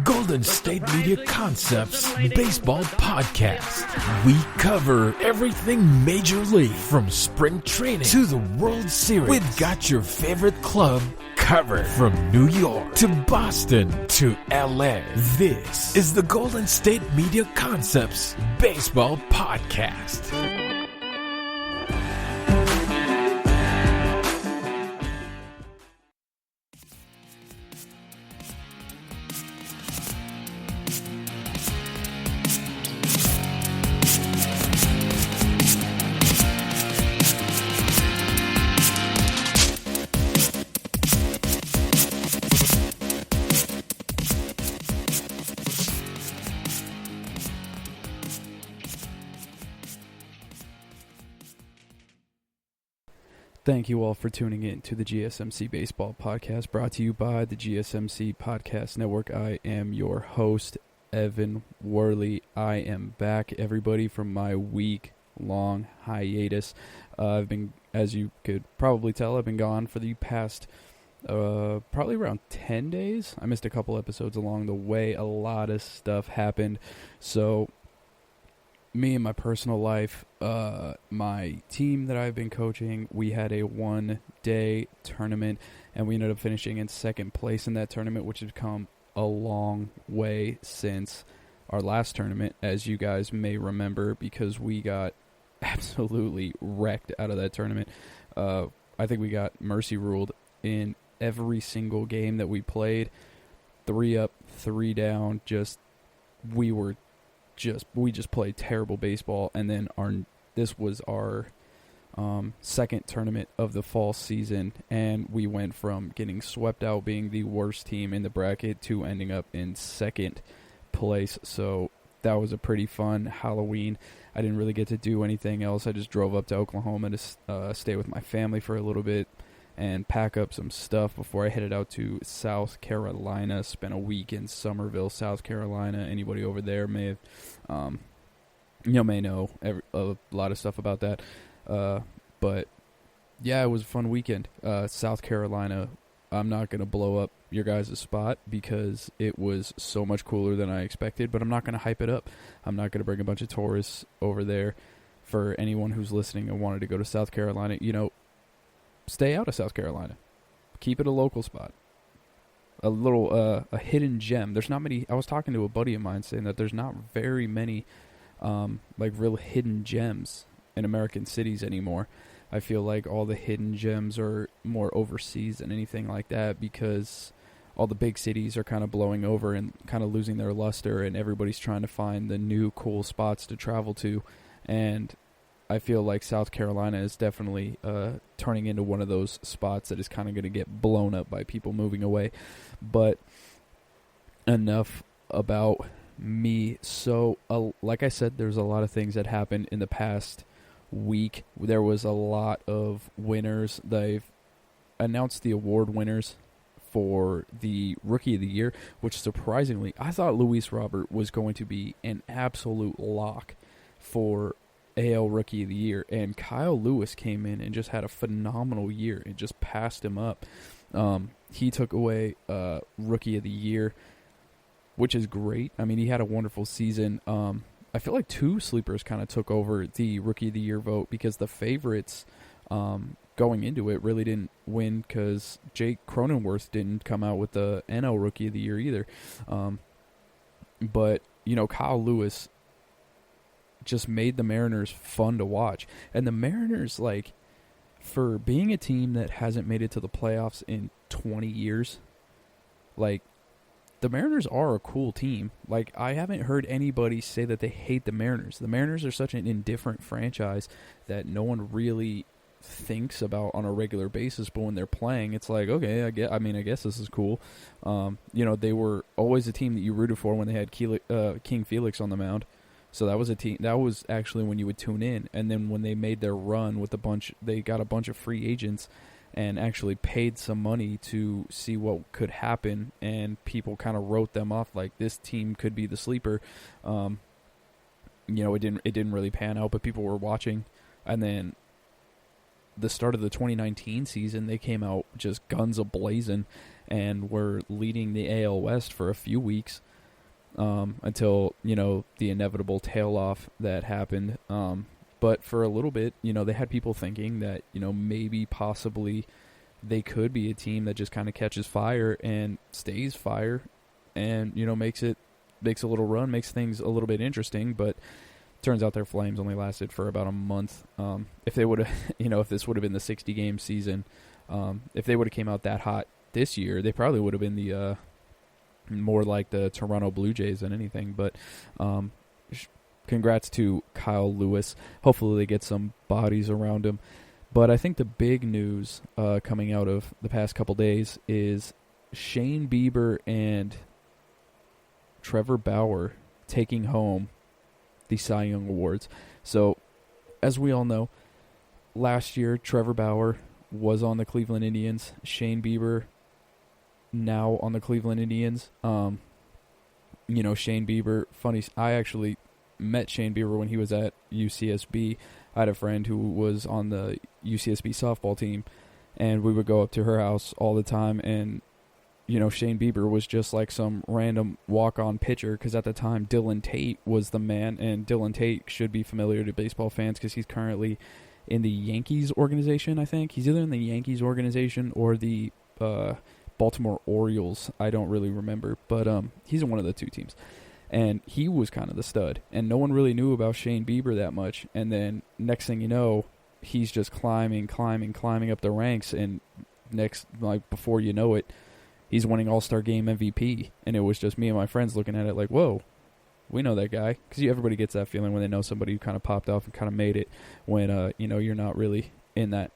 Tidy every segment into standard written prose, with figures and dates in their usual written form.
Golden State Media Concepts Baseball Podcast. We cover everything Major League, from spring training to the World Series. We've got your favorite club covered, from New York to Boston to LA. This is the Golden State Media Concepts Baseball Podcast. Thank you all for tuning in to the GSMC Baseball Podcast, brought to you by the GSMC Podcast Network. I am your host, Evan Worley. I am back, everybody, from my week-long hiatus. I've been, as you could probably tell, I've been gone for the past probably around 10 days. I missed a couple episodes along the way. A lot of stuff happened. So me and my personal life, my team that I've been coaching, we had a one-day tournament, and we ended up finishing in second place in that tournament, which has come a long way since our last tournament, as you guys may remember, because we got absolutely wrecked out of that tournament. I think we got mercy ruled in every single game that we played. 3 up, 3 down, we just played terrible baseball. And then this was our second tournament of the fall season, and we went from getting swept out, being the worst team in the bracket, to ending up in second place. So that was a pretty fun Halloween. I didn't really get to do anything else. I just drove up to Oklahoma to stay with my family for a little bit and pack up some stuff before I headed out to South Carolina. Spent a week in Summerville, South Carolina. Anybody over there may know a lot of stuff about that. But yeah, it was a fun weekend. South Carolina, I'm not going to blow up your guys' spot because it was so much cooler than I expected, but I'm not going to hype it up. I'm not going to bring a bunch of tourists over there. For anyone who's listening and wanted to go to South Carolina, stay out of South Carolina. Keep it a local spot. A little a hidden gem. There's not many. I was talking to a buddy of mine saying that there's not very many real hidden gems in American cities anymore. I feel like all the hidden gems are more overseas than anything like that, because all the big cities are kind of blowing over and kind of losing their luster, and everybody's trying to find the new cool spots to travel to. And I feel like South Carolina is definitely turning into one of those spots that is kind of going to get blown up by people moving away. But enough about me. So, like I said, there's a lot of things that happened in the past week. There was a lot of winners. They've announced the award winners for the Rookie of the Year, which surprisingly, I thought Luis Robert was going to be an absolute lock for AL Rookie of the Year, and Kyle Lewis came in and just had a phenomenal year. It just passed him up. He took away Rookie of the Year, which is great. I mean, he had a wonderful season. I feel like 2 sleepers kind of took over the Rookie of the Year vote, because the favorites going into it really didn't win, because Jake Cronenworth didn't come out with the NL Rookie of the Year either. But, Kyle Lewis just made the Mariners fun to watch. And the Mariners, for being a team that hasn't made it to the playoffs in 20 years, the Mariners are a cool team. I haven't heard anybody say that they hate the Mariners. The Mariners are such an indifferent franchise that no one really thinks about on a regular basis, but when they're playing, it's like, okay, I guess this is cool. They were always a team that you rooted for when they had King Felix on the mound. So that was a team. That was actually when you would tune in. And then when they made their run with they got a bunch of free agents and actually paid some money to see what could happen, and people kind of wrote them off like this team could be the sleeper. It didn't really pan out, but people were watching. And then the start of the 2019 season, they came out just guns a-blazing, and were leading the AL West for a few weeks until, the inevitable tail-off that happened. But for a little bit, they had people thinking that, maybe possibly they could be a team that just kind of catches fire and stays fire and, makes a little run, makes things a little bit interesting. But turns out their flames only lasted for about a month. If they would have, if this would have been the 60-game season, if they would have came out that hot this year, they probably would have been the more like the Toronto Blue Jays than anything. But congrats to Carl Willis. Hopefully they get some bodies around him. But I think the big news coming out of the past couple days is Shane Bieber and Trevor Bauer taking home the Cy Young Awards. So, as we all know, last year Trevor Bauer was on the Cleveland Indians. Shane Bieber now on the Cleveland Indians. Shane Bieber, funny, I actually met Shane Bieber when he was at UCSB. I had a friend who was on the UCSB softball team, and we would go up to her house all the time, and, Shane Bieber was just like some random walk-on pitcher, because at the time Dylan Tate was the man, and Dylan Tate should be familiar to baseball fans because he's currently in the Yankees organization, I think. He's either in the Yankees organization or the Baltimore Orioles. I don't really remember, but he's in one of the two teams. And he was kind of the stud, and no one really knew about Shane Bieber that much. And then next thing you know, he's just climbing up the ranks, and before you know it, he's winning All-Star Game MVP. And it was just me and my friends looking at it like, whoa, we know that guy. Because everybody gets that feeling when they know somebody who kind of popped off and kind of made it when, you're not really in that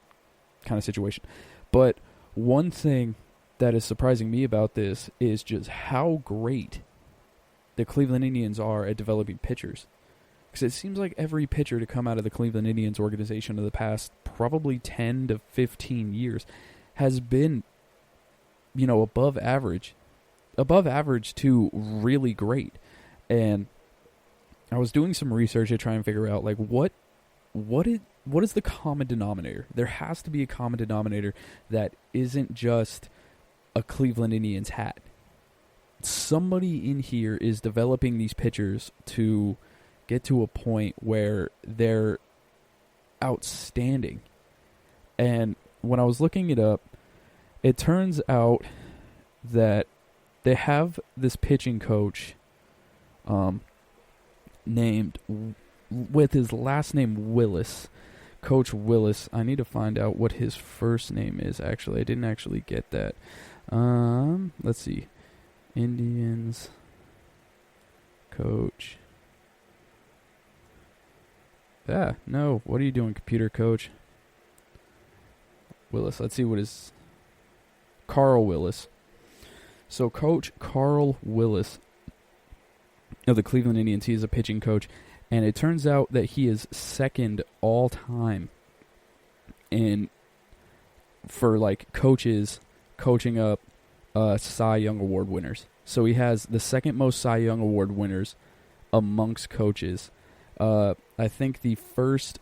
kind of situation. But one thing that is surprising me about this is just how great the Cleveland Indians are at developing pitchers. Because it seems like every pitcher to come out of the Cleveland Indians organization of the past probably 10 to 15 years has been, above average to really great. And I was doing some research to try and figure out, what is the common denominator? There has to be a common denominator that isn't just a Cleveland Indians hat. Somebody in here is developing these pitchers to get to a point where they're outstanding. And when I was looking it up, it turns out that they have this pitching coach named, with his last name Willis, Coach Willis. I need to find out what his first name is, actually. I didn't actually get that. Let's see. Indians coach. No. What are you doing, computer coach? Willis. Let's see what is. Carl Willis. So Coach Carl Willis of the Cleveland Indians, he is a pitching coach, and it turns out that he is second all time for coaches coaching up Cy Young Award winners. So he has the second most Cy Young Award winners amongst coaches. I think the first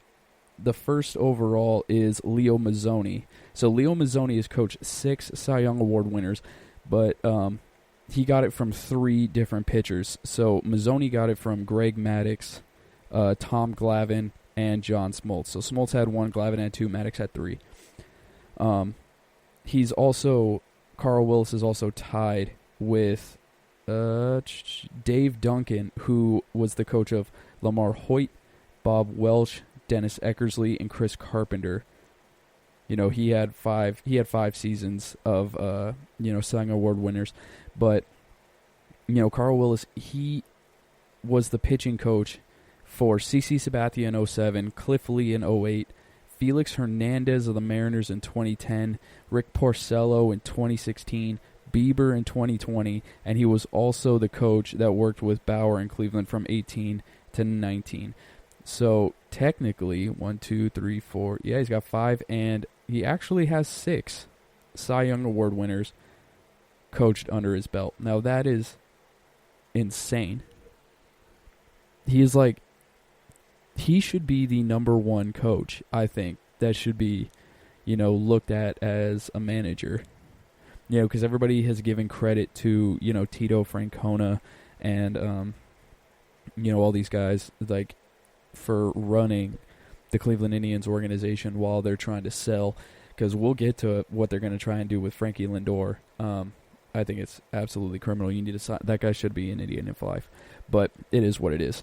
overall is Leo Mazzoni. So Leo Mazzoni has coached 6 Cy Young Award winners, but he got it from 3 different pitchers. So Mazzoni got it from Greg Maddux, Tom Glavine, and John Smoltz. So Smoltz had 1, Glavine had 2, Maddux had 3. Carl Willis is also tied with Dave Duncan, who was the coach of Lamar Hoyt, Bob Welch, Dennis Eckersley, and Chris Carpenter. He had 5 seasons of Cy Young Award winners, but Carl Willis, he was the pitching coach for CC Sabathia in 2007, Cliff Lee in 2008, Felix Hernandez of the Mariners in 2010, Rick Porcello in 2016, Bieber in 2020, and he was also the coach that worked with Bauer in Cleveland from 18 to 19. So technically, 1, 2, 3, 4, yeah, he's got 5, and he actually has 6 Cy Young Award winners coached under his belt. Now that is insane. He should be the number 1 coach, I think, that should be, looked at as a manager. because everybody has given credit to, Tito Francona and, all these guys, like, for running the Cleveland Indians organization while they're trying to sell, because we'll get to what they're going to try and do with Frankie Lindor. I think it's absolutely criminal. You need to that guy should be an Indian for life, but it is what it is.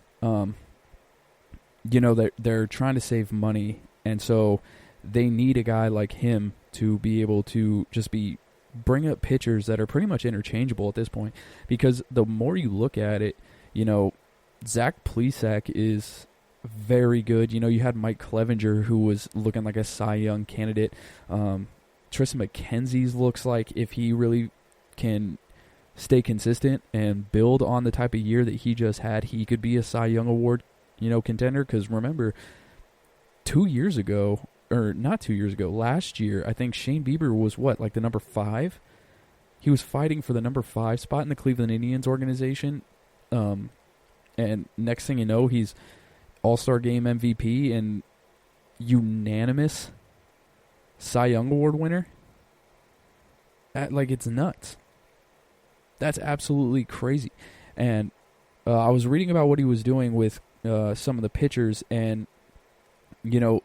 They're trying to save money, and so they need a guy like him to be able to just bring up pitchers that are pretty much interchangeable at this point, because the more you look at it, Zach Plesac is very good. You had Mike Clevenger, who was looking like a Cy Young candidate. Tristan McKenzie's looks like, if he really can stay consistent and build on the type of year that he just had, he could be a Cy Young Award, contender. Because remember, 2 years ago, or not 2 years ago, last year, I think Shane Bieber was the number 5? He was fighting for the number 5 spot in the Cleveland Indians organization. And next thing you know, he's All-Star Game MVP and unanimous Cy Young Award winner. It's nuts. That's absolutely crazy. And I was reading about what he was doing with some of the pitchers, and it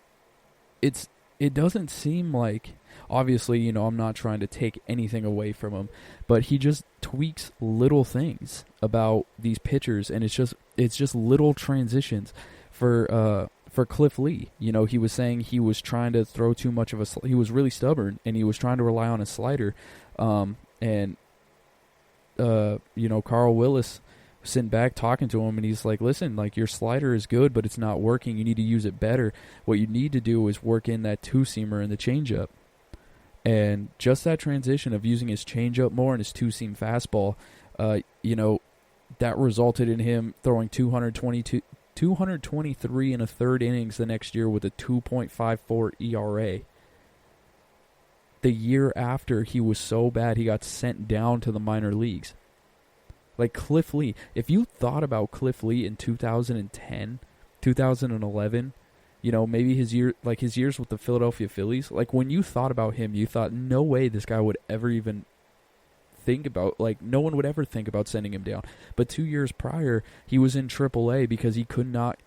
doesn't seem like, obviously, I'm not trying to take anything away from him, but he just tweaks little things about these pitchers, and it's just little transitions for Cliff Lee. He was saying he was trying to throw too much of he was really stubborn, and he was trying to rely on a slider, and Carl Willis sitting back talking to him, and he's like, listen, your slider is good, but it's not working. You need to use it better. What you need to do is work in that two-seamer and the changeup. And just that transition of using his changeup more and his two-seam fastball, that resulted in him throwing 223 in a third innings the next year with a 2.54 ERA. The year after, he was so bad he got sent down to the minor leagues. Cliff Lee, if you thought about Cliff Lee in 2010, 2011, maybe his years with the Philadelphia Phillies, when you thought about him, you thought, no way this guy would ever even think about, no one would ever think about sending him down. But 2 years prior, he was in AAA because he could not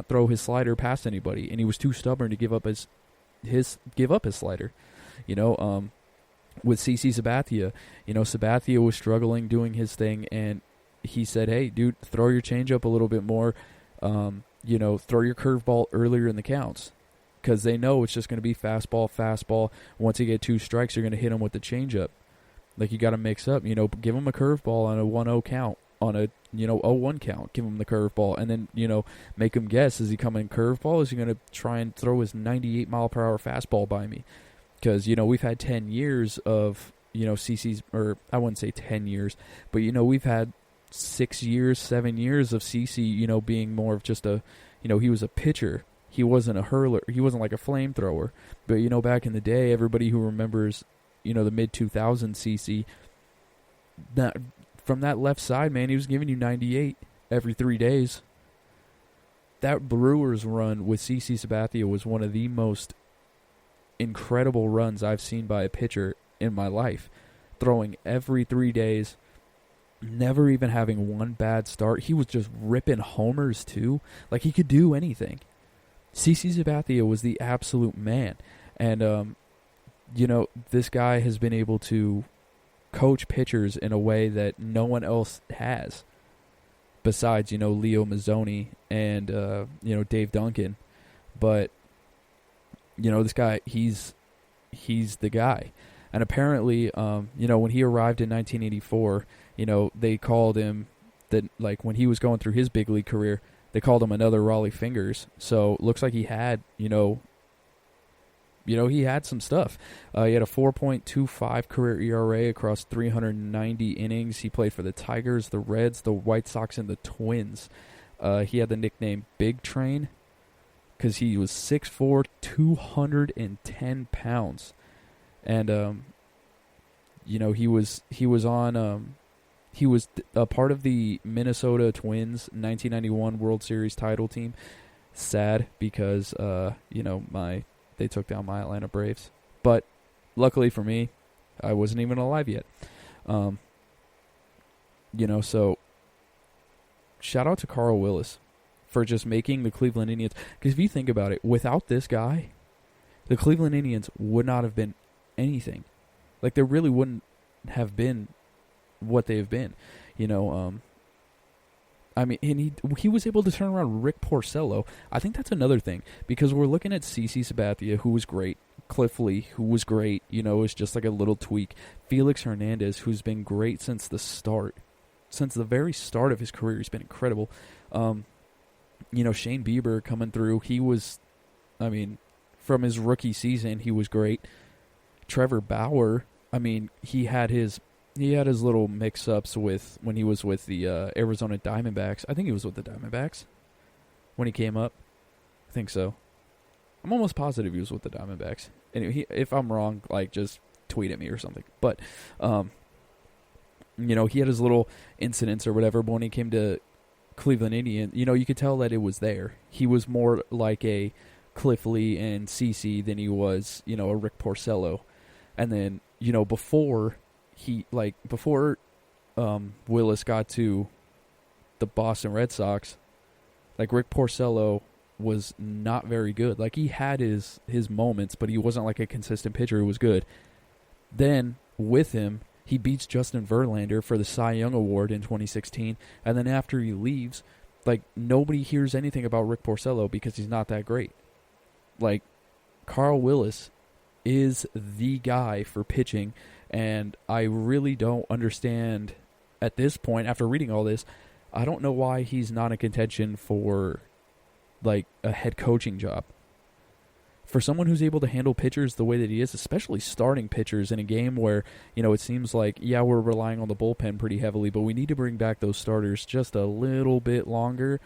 throw his slider past anybody, and he was too stubborn to give up his slider. With CC Sabathia, Sabathia was struggling doing his thing, and he said, hey, dude, throw your changeup a little bit more, throw your curveball earlier in the counts, because they know it's just going to be fastball. Once you get 2 strikes, you're going to hit him with the changeup. You got to mix up, give him a curveball on a 1-0 count, on a 0-1 count, give him the curveball, and then make him guess, is he coming curveball, is he going to try and throw his 98-mile-per-hour fastball by me? Because, we've had 10 years of, CC's, or I wouldn't say 10 years, but, we've had 7 years of CC, being more of just a, he was a pitcher. He wasn't a hurler. He wasn't like a flamethrower. But, back in the day, everybody who remembers, the mid-2000s CC, from that left side, man, he was giving you 98 every 3 days. That Brewers run with CC Sabathia was one of the most incredible runs I've seen by a pitcher in my life, throwing every 3 days, never even having one bad start. He was just ripping homers too. He could do anything. CC Sabathia was the absolute man. And this guy has been able to coach pitchers in a way that no one else has, besides Leo Mazzoni and Dave Duncan. But this guy, he's the guy. And apparently, when he arrived in 1984, they called him, when he was going through his big league career, they called him another Raleigh Fingers. So looks like he had, he had some stuff. He had a 4.25 career ERA across 390 innings. He played for the Tigers, the Reds, the White Sox, and the Twins. He had the nickname Big Train because he was 6'4", 210 pounds. And, he was a part of the Minnesota Twins 1991 World Series title team. Sad because, they took down my Atlanta Braves. But luckily for me, I wasn't even alive yet. So shout out to Carl Willis for just making the Cleveland Indians. Because if you think about it, without this guy, the Cleveland Indians would not have been anything. Like, they really wouldn't have been what they've been. And he was able to turn around Rick Porcello. I think that's another thing, because we're looking at CC Sabathia, who was great. Cliff Lee, who was great. It's just like a little tweak. Felix Hernandez, who's been great since the start. Since the very start of his career, he's been incredible. Shane Bieber coming through. He was, from his rookie season, he was great. Trevor Bauer, he had his little mix-ups with when he was with the Arizona Diamondbacks. I think he was with the Diamondbacks when he came up. I think so. I'm almost positive he was with the Diamondbacks. Anyway, if I'm wrong, just tweet at me or something. But, he had his little incidents or whatever, but when he came to Cleveland Indians, you could tell that it was there. He was more like a Cliff Lee and CC than he was, a Rick Porcello. And then, before Willis got to the Boston Red Sox, Rick Porcello was not very good. He had his moments, but he wasn't a consistent pitcher who was good. Then, with him, he beats Justin Verlander for the Cy Young Award in 2016, and then after he leaves, nobody hears anything about Rick Porcello because he's not that great. Carl Willis is the guy for pitching, and I really don't understand at this point, after reading all this, I don't know why he's not in contention for a head coaching job. For someone who's able to handle pitchers the way that he is, especially starting pitchers in a game where, it seems like, we're relying on the bullpen pretty heavily, but we need to bring back those starters just a little bit longer.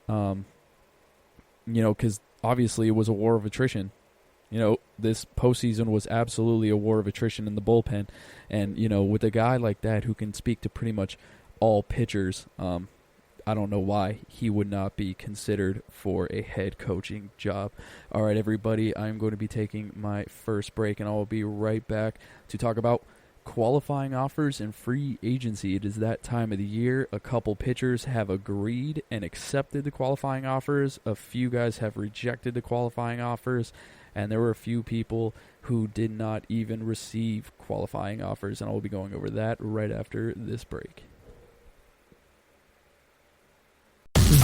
Because obviously it was a war of attrition. This postseason was absolutely a war of attrition in the bullpen. And, with a guy like that who can speak to pretty much all pitchers, I don't know why he would not be considered for a head coaching job. All right, everybody, I'm going to be taking my first break, and I will be right back to talk about qualifying offers and free agency. It is that time of the year. A couple pitchers have agreed and accepted the qualifying offers. A few guys have rejected the qualifying offers. And there were a few people who did not even receive qualifying offers, and I will be going over that right after this break.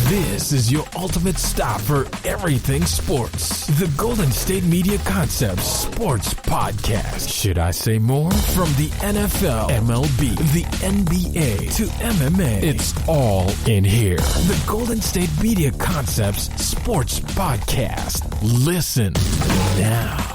This is your ultimate stop for everything sports. The Golden State Media Concepts Sports Podcast. Should I say more? From the NFL, MLB, the NBA to MMA, it's all in here. The Golden State Media Concepts Sports Podcast. Listen now.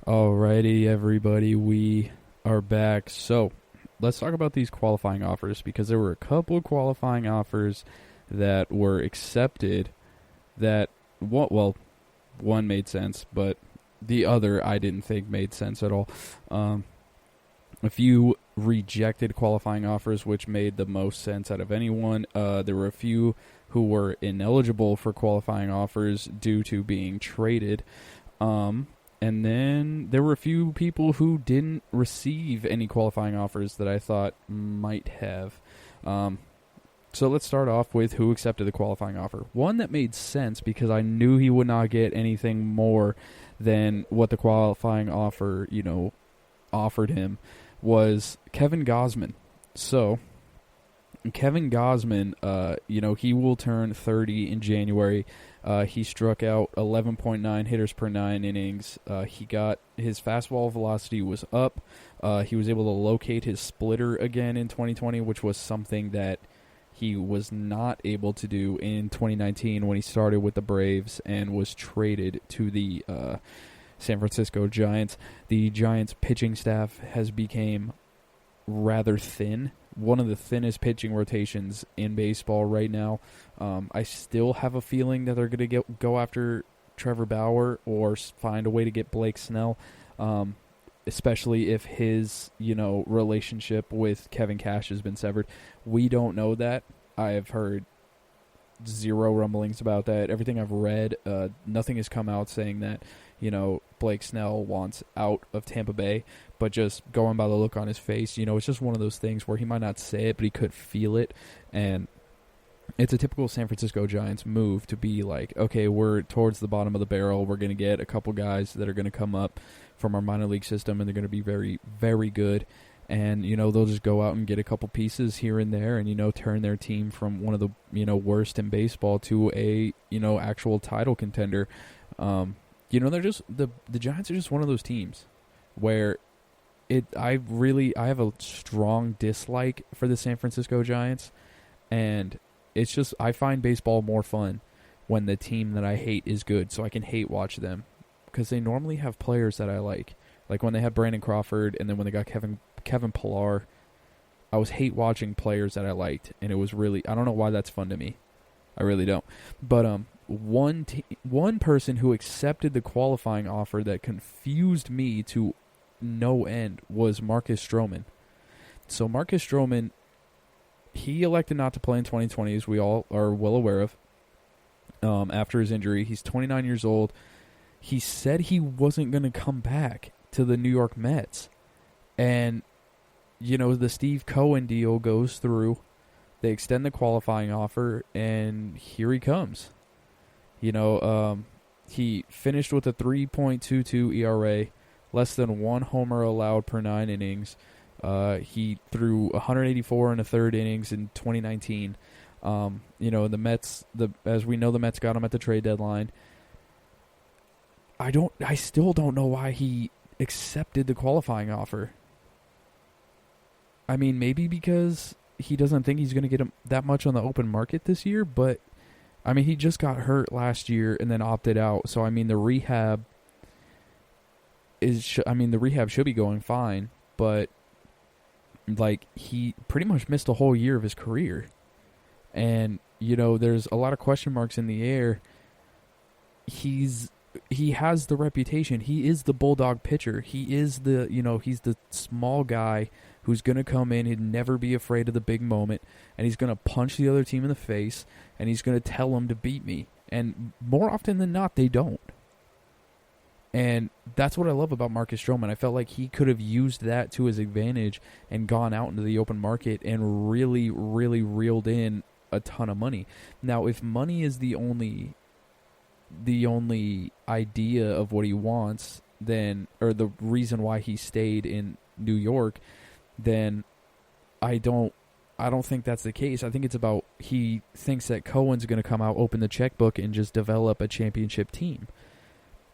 Alrighty, everybody, we are back. So, let's talk about these qualifying offers, because there were a couple of qualifying offers that were accepted that, one made sense, but the other I didn't think made sense at all. A few rejected qualifying offers, which made the most sense out of anyone. There were a few who were ineligible for qualifying offers due to being traded. And then there were a few people who didn't receive any qualifying offers that I thought might have. So let's start off with who accepted the qualifying offer. One that made sense because I knew he would not get anything more than what the qualifying offer, offered him was Kevin Gausman. So Kevin Gausman, he will turn 30 in January. He struck out 11.9 hitters per 9 innings. He got his fastball velocity was up. He was able to locate his splitter again in 2020, which was something that he was not able to do in 2019 when he started with the Braves and was traded to the San Francisco Giants. The Giants pitching staff has become rather thin. One of the thinnest pitching rotations in baseball right now. I still have a feeling that they're going to go after Trevor Bauer or find a way to get Blake Snell, especially if his relationship with Kevin Cash has been severed. We don't know that. I have heard zero rumblings about that. Everything I've read, nothing has come out saying that Blake Snell wants out of Tampa Bay, but just going by the look on his face, it's just one of those things where he might not say it, but he could feel it, and it's a typical San Francisco Giants move to be like, okay, we're towards the bottom of the barrel, we're going to get a couple guys that are going to come up from our minor league system, and they're going to be very, very good, and, they'll just go out and get a couple pieces here and there and, turn their team from one of the, worst in baseball to a, actual title contender. They're just the Giants are just one of those teams where I have a strong dislike for the San Francisco Giants, and it's just I find baseball more fun when the team that I hate is good, so I can hate watch them because they normally have players that I like when they had Brandon Crawford, and then when they got Kevin Pillar, I was hate watching players that I liked, and it was really, I don't know why that's fun to me. I really don't. But one person who accepted the qualifying offer that confused me to no end was Marcus Stroman. So Marcus Stroman, he elected not to play in 2020, as we all are well aware of, after his injury. He's 29 years old. He said he wasn't going to come back to the New York Mets. And, the Steve Cohen deal goes through. They extend the qualifying offer, and here he comes. He finished with a 3.22 ERA, less than one homer allowed per 9 innings. He threw 184 and a third innings in 2019. The Mets, as we know, the Mets got him at the trade deadline. I still don't know why he accepted the qualifying offer. I mean, maybe because he doesn't think he's going to get him that much on the open market this year, but I mean, he just got hurt last year and then opted out. So I mean, the rehab should be going fine, but he pretty much missed a whole year of his career. And there's a lot of question marks in the air. He has the reputation. He is the bulldog pitcher. He is he's the small guy who's going to come in and never be afraid of the big moment, and he's going to punch the other team in the face, and he's going to tell them to beat me. And more often than not, they don't. And that's what I love about Marcus Stroman. I felt like he could have used that to his advantage and gone out into the open market and really, really reeled in a ton of money. Now, if money is the only idea of what he wants, then, or the reason why he stayed in New York, then I don't think that's the case. I think it's about he thinks that Cohen's going to come out, open the checkbook, and just develop a championship team.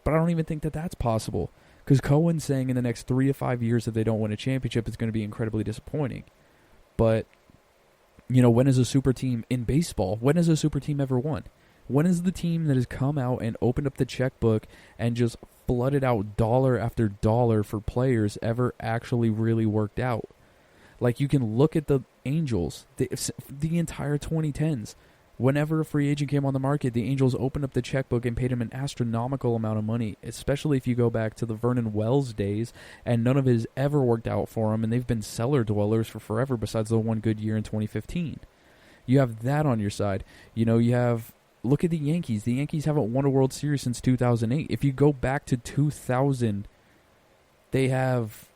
But I don't even think that that's possible, because Cohen's saying in the next 3 to 5 years if they don't win a championship, it's going to be incredibly disappointing. But, when is a super team in baseball? When has a super team ever won? When is the team that has come out and opened up the checkbook and just flooded out dollar after dollar for players ever actually really worked out? You can look at the Angels, the entire 2010s. Whenever a free agent came on the market, the Angels opened up the checkbook and paid him an astronomical amount of money, especially if you go back to the Vernon Wells days, and none of it has ever worked out for them, and they've been cellar dwellers for forever besides the one good year in 2015. You have that on your side. Look at the Yankees. The Yankees haven't won a World Series since 2008. If you go back to 2000, they have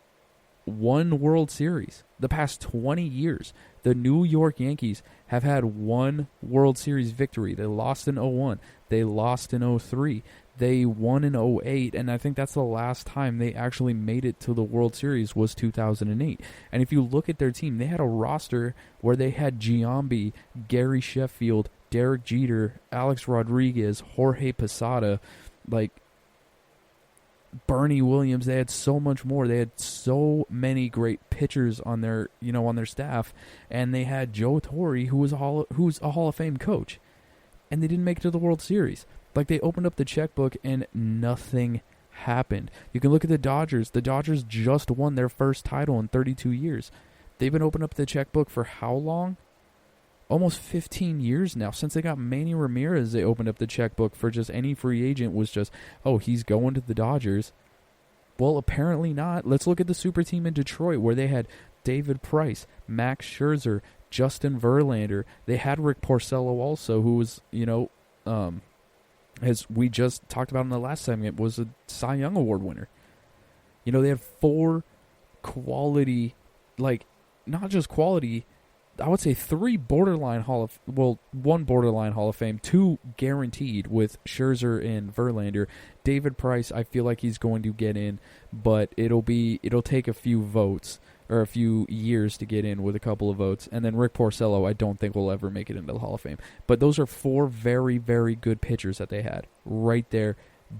one World Series. The past 20 years, the New York Yankees have had one World Series victory. They lost in 2001. They lost in 2003. They won in 2008, and I think that's the last time they actually made it to the World Series was 2008. And if you look at their team, they had a roster where they had Giambi, Gary Sheffield, Derek Jeter, Alex Rodriguez, Jorge Posada, Bernie Williams. They had so much more. They had so many great pitchers on their staff, and they had Joe Torre, who's a Hall of Fame coach, and they didn't make it to the World Series. They opened up the checkbook and nothing happened. You can look at the Dodgers. The Dodgers just won their first title in 32 years. They've been opening up the checkbook for how long? Almost 15 years now. Since they got Manny Ramirez, they opened up the checkbook for just any free agent was just, oh, he's going to the Dodgers. Well, apparently not. Let's look at the super team in Detroit where they had David Price, Max Scherzer, Justin Verlander. They had Rick Porcello also, who was, as we just talked about in the last segment, was a Cy Young Award winner. They had 4 quality, not just quality, I would say 3 borderline one borderline Hall of Fame, 2 guaranteed with Scherzer and Verlander. David Price, I feel like he's going to get in, but it'll take a few votes or a few years to get in with a couple of votes. And then Rick Porcello, I don't think will ever make it into the Hall of Fame. But those are 4 very, very good pitchers that they had right there,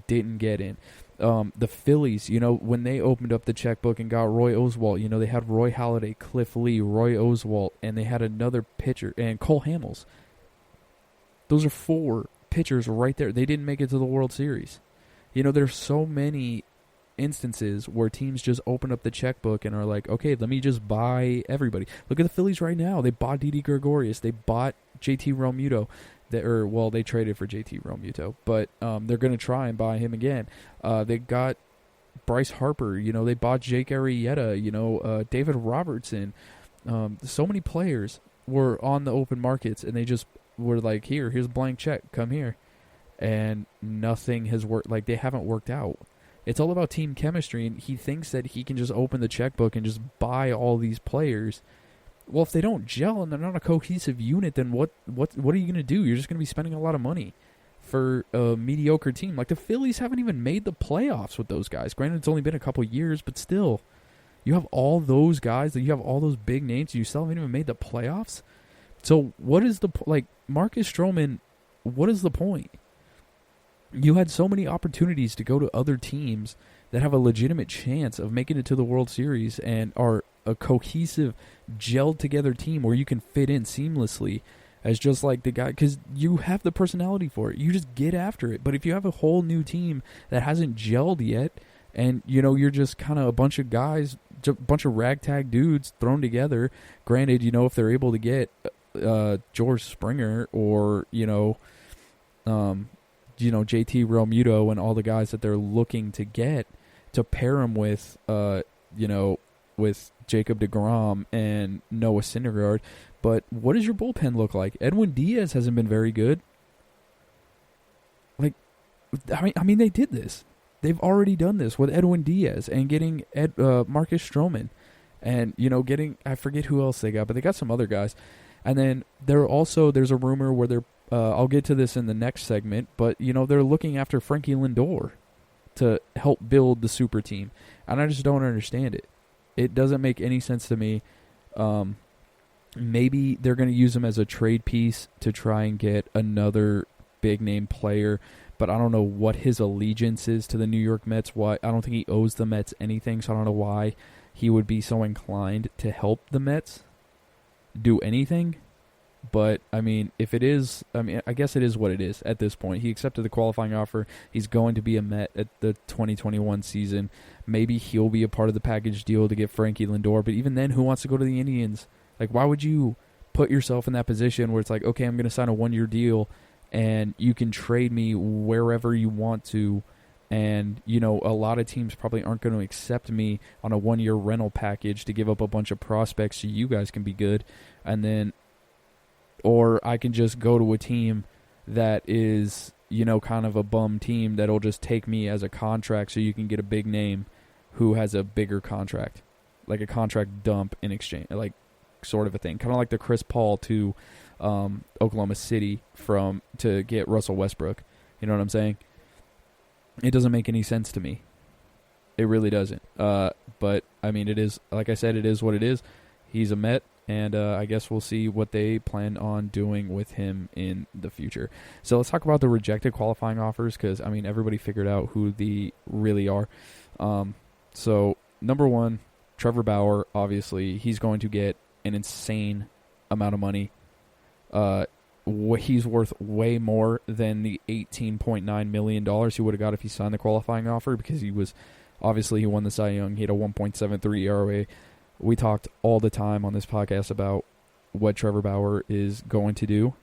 didn't get in. The Phillies, when they opened up the checkbook and got Roy Oswalt, they had Roy Halladay, Cliff Lee, Roy Oswalt, and they had another pitcher, and Cole Hamels. Those are 4 pitchers right there. They didn't make it to the World Series. There's so many instances where teams just open up the checkbook and are like, okay, let me just buy everybody. Look at the Phillies right now. They bought Didi Gregorius. They bought JT Realmuto. They traded for JT Realmuto, but they're going to try and buy him again. They got Bryce Harper. They bought Jake Arrieta. David Robertson. So many players were on the open markets, and they just were like, here's a blank check. Come here. And nothing has worked. They haven't worked out. It's all about team chemistry, and he thinks that he can just open the checkbook and just buy all these players. Well, if they don't gel and they're not a cohesive unit, then what are you going to do? You're just going to be spending a lot of money for a mediocre team. The Phillies haven't even made the playoffs with those guys. Granted, it's only been a couple years, but still. You have all those guys, you have all those big names, and you still haven't even made the playoffs? So what is Marcus Stroman, what is the point? You had so many opportunities to go to other teams that have a legitimate chance of making it to the World Series and are a cohesive, gelled together team where you can fit in seamlessly as just like the guy, because you have the personality for it. You just get after it. But if you have a whole new team that hasn't gelled yet, and you're just kind of a bunch of guys, a bunch of ragtag dudes thrown together. Granted, if they're able to get George Springer or JT Realmuto and all the guys that they're looking to get to pair him with, with Jacob deGrom and Noah Syndergaard. But what does your bullpen look like? Edwin Diaz hasn't been very good. I mean, they did this. They've already done this with Edwin Diaz and getting Marcus Stroman, and getting, I forget who else they got, but they got some other guys. And then there's a rumor where they're I'll get to this in the next segment, but they're looking after Frankie Lindor to help build the super team, and I just don't understand it. It doesn't make any sense to me. Maybe they're going to use him as a trade piece to try and get another big name player, but I don't know what his allegiance is to the New York Mets. Why? I don't think he owes the Mets anything, so I don't know why he would be so inclined to help the Mets do anything. But, I mean, I guess it is what it is at this point. He accepted the qualifying offer. He's going to be a Met at the 2021 season. Maybe he'll be a part of the package deal to get Frankie Lindor. But even then, who wants to go to the Indians? Why would you put yourself in that position where it's like, okay, I'm going to sign a 1-year deal, and you can trade me wherever you want to. And, a lot of teams probably aren't going to accept me on a 1-year rental package to give up a bunch of prospects so you guys can be good. And then... Or I can just go to a team that is, kind of a bum team that'll just take me as a contract so you can get a big name who has a bigger contract. Like a contract dump in exchange, sort of a thing. Kind of like the Chris Paul to Oklahoma City to get Russell Westbrook. You know what I'm saying? It doesn't make any sense to me. It really doesn't. But, I mean, it is, like I said, it is what it is. He's a Met. And I guess we'll see what they plan on doing with him in the future. So let's talk about the rejected qualifying offers because, everybody figured out who they really are. So, number 1, Trevor Bauer, obviously, he's going to get an insane amount of money. he's worth way more than the $18.9 million he would have got if he signed the qualifying offer, because he won the Cy Young. He had a 1.73 ERA. We talked all the time on this podcast about what Trevor Bauer is going to do.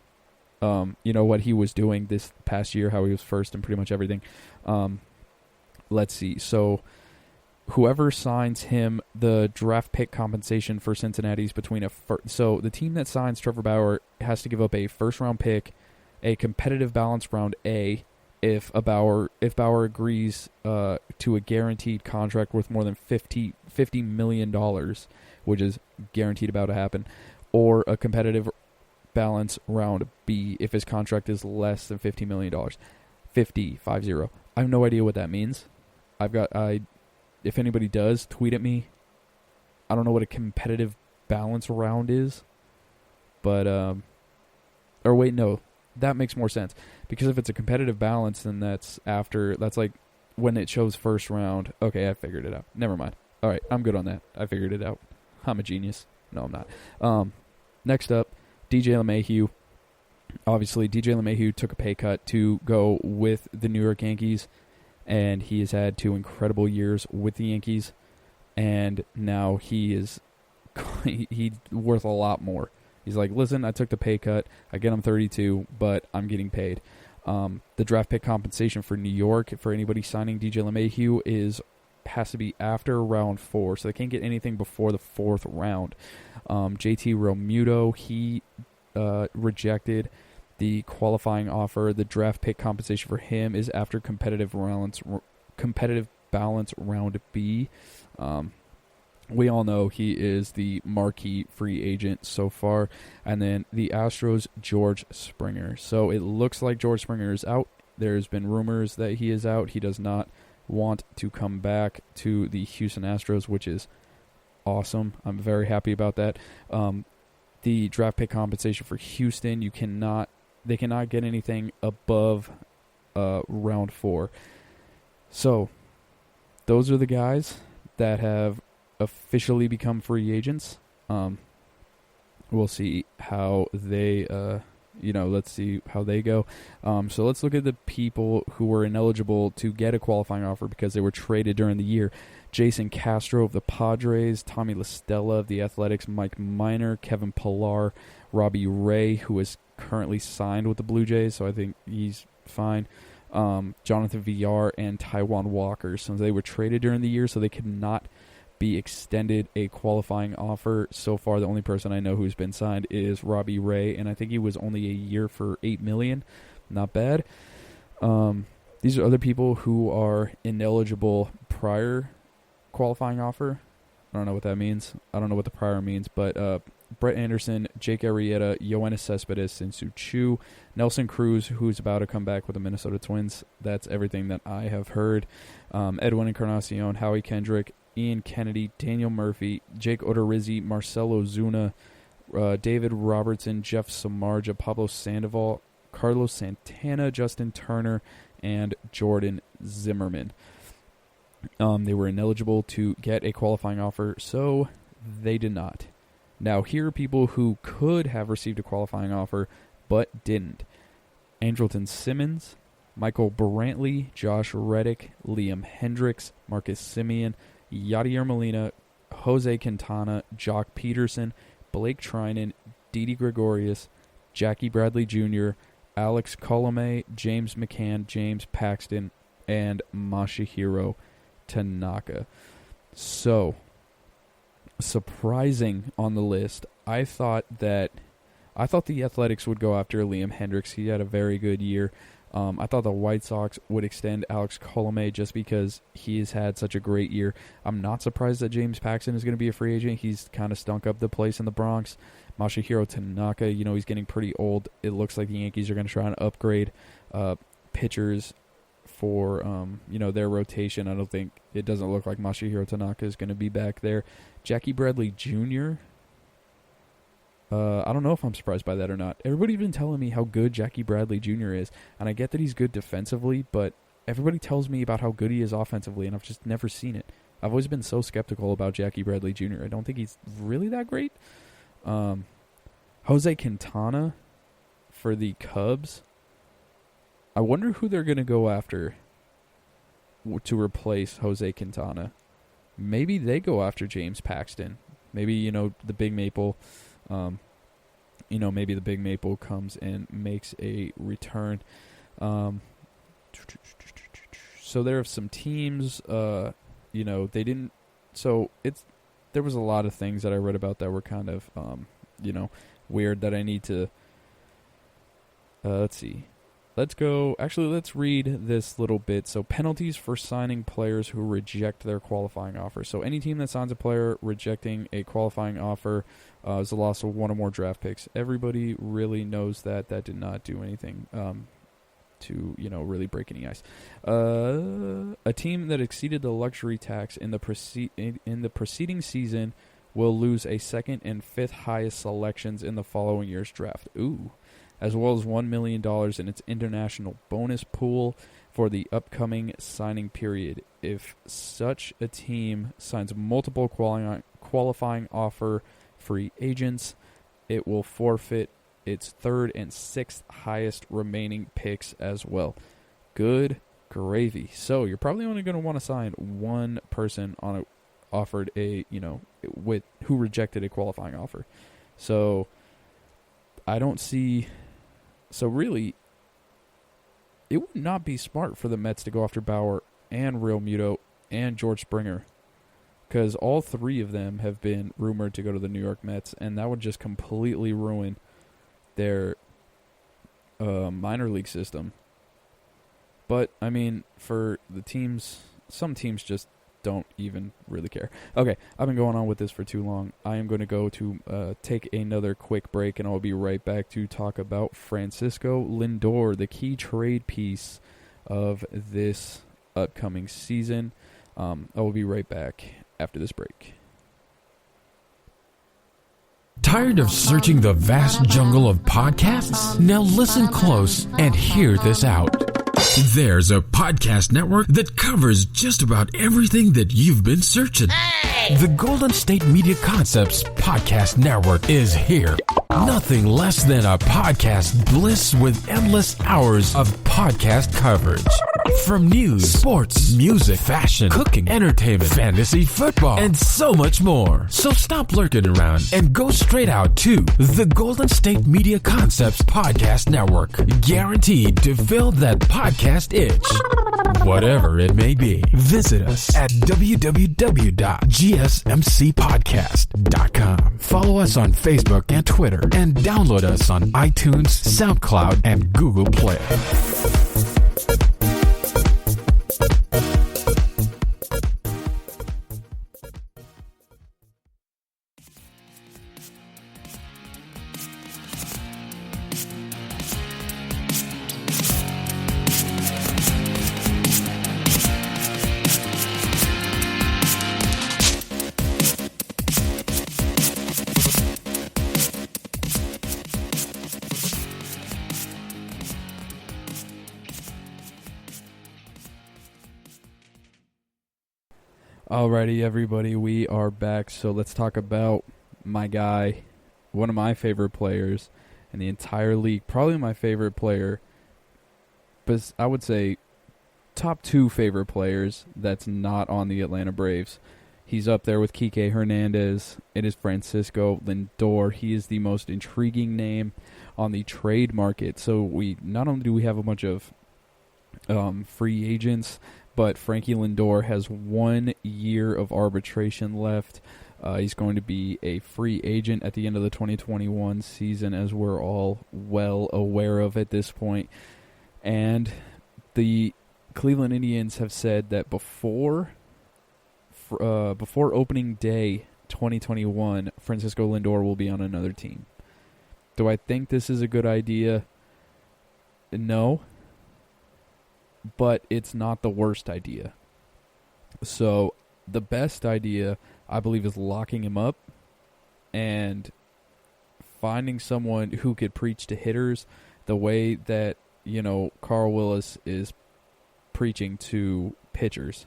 What he was doing this past year, how he was first in pretty much everything. Let's see. So whoever signs him, the draft pick compensation for Cincinnati is between so the team that signs Trevor Bauer has to give up a first-round pick, a competitive balance round A, if Bauer agrees to a guaranteed contract worth more than $50 million, which is guaranteed about to happen, or a competitive balance round B if his contract is less than $50 million. 50. I have no idea what that means. If anybody does, tweet at me. I don't know what a competitive balance round is. But, or wait, no. That makes more sense. Because if it's a competitive balance, then that's like when it shows first round. Okay, I figured it out. Never mind. All right, I'm good on that. I figured it out. I'm a genius. No, I'm not. Next up, DJ LeMahieu. Obviously, DJ LeMahieu took a pay cut to go with the New York Yankees, and he has had 2 incredible years with the Yankees, and now he's worth a lot more. He's like, listen, I took the pay cut. Again, I'm 32, but I'm getting paid. The draft pick compensation for New York, for anybody signing DJ LeMahieu, has to be after round 4, so they can't get anything before the 4th round. JT Realmuto, he rejected the qualifying offer. The draft pick compensation for him is after competitive balance round B. We all know he is the marquee free agent so far. And then the Astros, George Springer. So it looks like George Springer is out. There's been rumors that he is out. He does not want to come back to the Houston Astros, which is awesome. I'm very happy about that. The draft pick compensation for Houston, they cannot get anything above round 4. So those are the guys that have officially become free agents. We'll see how they let's see how they go. So let's look at the people who were ineligible to get a qualifying offer because they were traded during the year. Jason Castro of the Padres, Tommy La Stella of the Athletics, Mike Minor, Kevin Pillar, Robbie Ray, who is currently signed with the Blue Jays, so I think he's fine. Jonathan Villar and Taijuan Walker. So they were traded during the year, so they could not be extended a qualifying offer. So far, the only person I know who's been signed is Robbie Ray, and I think he was only a year for $8 million. Not bad. These are other people who are ineligible prior qualifying offer. I don't know what that means. I don't know what the prior means, but Brett Anderson, Jake Arrieta, Yoenis Cespedes, and Soo Chu, Nelson Cruz, who's about to come back with the Minnesota Twins. That's everything that I have heard. Edwin Encarnacion, Howie Kendrick, Ian Kennedy, Daniel Murphy, Jake Odorizzi, Marcelo Zuna, David Robertson, Jeff Samardzija, Pablo Sandoval, Carlos Santana, Justin Turner, and Jordan Zimmerman. They were ineligible to get a qualifying offer, so they did not. Now, here are people who could have received a qualifying offer, but didn't. Andrelton Simmons, Michael Brantley, Josh Reddick, Liam Hendricks, Marcus Semien, Yadier Molina, Jose Quintana, Jock Peterson, Blake Trinan, Didi Gregorius, Jackie Bradley Jr., Alex Colomé, James McCann, James Paxton, and Masahiro Tanaka. So, surprising on the list, I thought the Athletics would go after Liam Hendricks. He had a very good year. I thought the White Sox would extend Alex Colomé just because he has had such a great year. I'm not surprised that James Paxton is going to be a free agent. He's kind of stunk up the place in the Bronx. Masahiro Tanaka, he's getting pretty old. It looks like the Yankees are going to try and upgrade pitchers for their rotation. It doesn't look like Masahiro Tanaka is going to be back there. Jackie Bradley Jr., I don't know if I'm surprised by that or not. Everybody's been telling me how good Jackie Bradley Jr. is, and I get that he's good defensively, but everybody tells me about how good he is offensively, and I've just never seen it. I've always been so skeptical about Jackie Bradley Jr. I don't think he's really that great. Jose Quintana, for the Cubs, I wonder who they're going to go after to replace Jose Quintana. Maybe they go after James Paxton. Maybe, the Big Maple, maybe the Big Maple comes and makes a return. So there are some teams, they didn't. So there was a lot of things that I read about that were kind of, weird that I need to. Let's see. Let's read this little bit. So, penalties for signing players who reject their qualifying offer. So, any team that signs a player rejecting a qualifying offer is the loss of one or more draft picks. Everybody really knows that. That did not do anything to, really break any ice. A team that exceeded the luxury tax in the preceding season will lose a second and fifth highest selections in the following year's draft. Ooh. As well as $1 million in its international bonus pool for the upcoming signing period. If such a team signs multiple qualifying offer free agents, it will forfeit its third and sixth highest remaining picks as well. Good gravy. So you're probably only going to want to sign one person who rejected a qualifying offer. So I don't see. So really, it would not be smart for the Mets to go after Bauer and Real Muto and George Springer, because all three of them have been rumored to go to the New York Mets, and that would just completely ruin their minor league system. But, I mean, for the teams, some teams just don't even really care. Okay, I've been going on with this for too long. I am going to go to take another quick break, and I'll be right back to talk about Francisco Lindor, the key trade piece of this upcoming season. I will be right back after this break. Tired of searching the vast jungle of podcasts? Now listen close and hear this out. There's a podcast network that covers just about everything that you've been searching. Hey! The Golden State Media Concepts Podcast Network is here. Nothing less than a podcast bliss with endless hours of podcast coverage. From news, sports, music, fashion, cooking, entertainment, fantasy, football, and so much more. So stop lurking around and go straight out to the Golden State Media Concepts Podcast Network. Guaranteed to fill that podcast itch. Whatever it may be. Visit us at www.gsmcpodcast.com. Follow us on Facebook and Twitter, and download us on iTunes, SoundCloud, and Google Play. Alrighty, everybody, we are back. So let's talk about my guy, one of my favorite players in the entire league, probably my favorite player, but I would say top two favorite players that's not on the Atlanta Braves. He's up there with Kike Hernandez. It is Francisco Lindor. He is the most intriguing name on the trade market. So not only do we have a bunch of free agents, but Frankie Lindor has 1 year of arbitration left. He's going to be a free agent at the end of the 2021 season, as we're all well aware of at this point. And the Cleveland Indians have said that before opening day 2021, Francisco Lindor will be on another team. Do I think this is a good idea? No. But it's not the worst idea. So the best idea, I believe, is locking him up and finding someone who could preach to hitters the way that, Carl Willis is preaching to pitchers.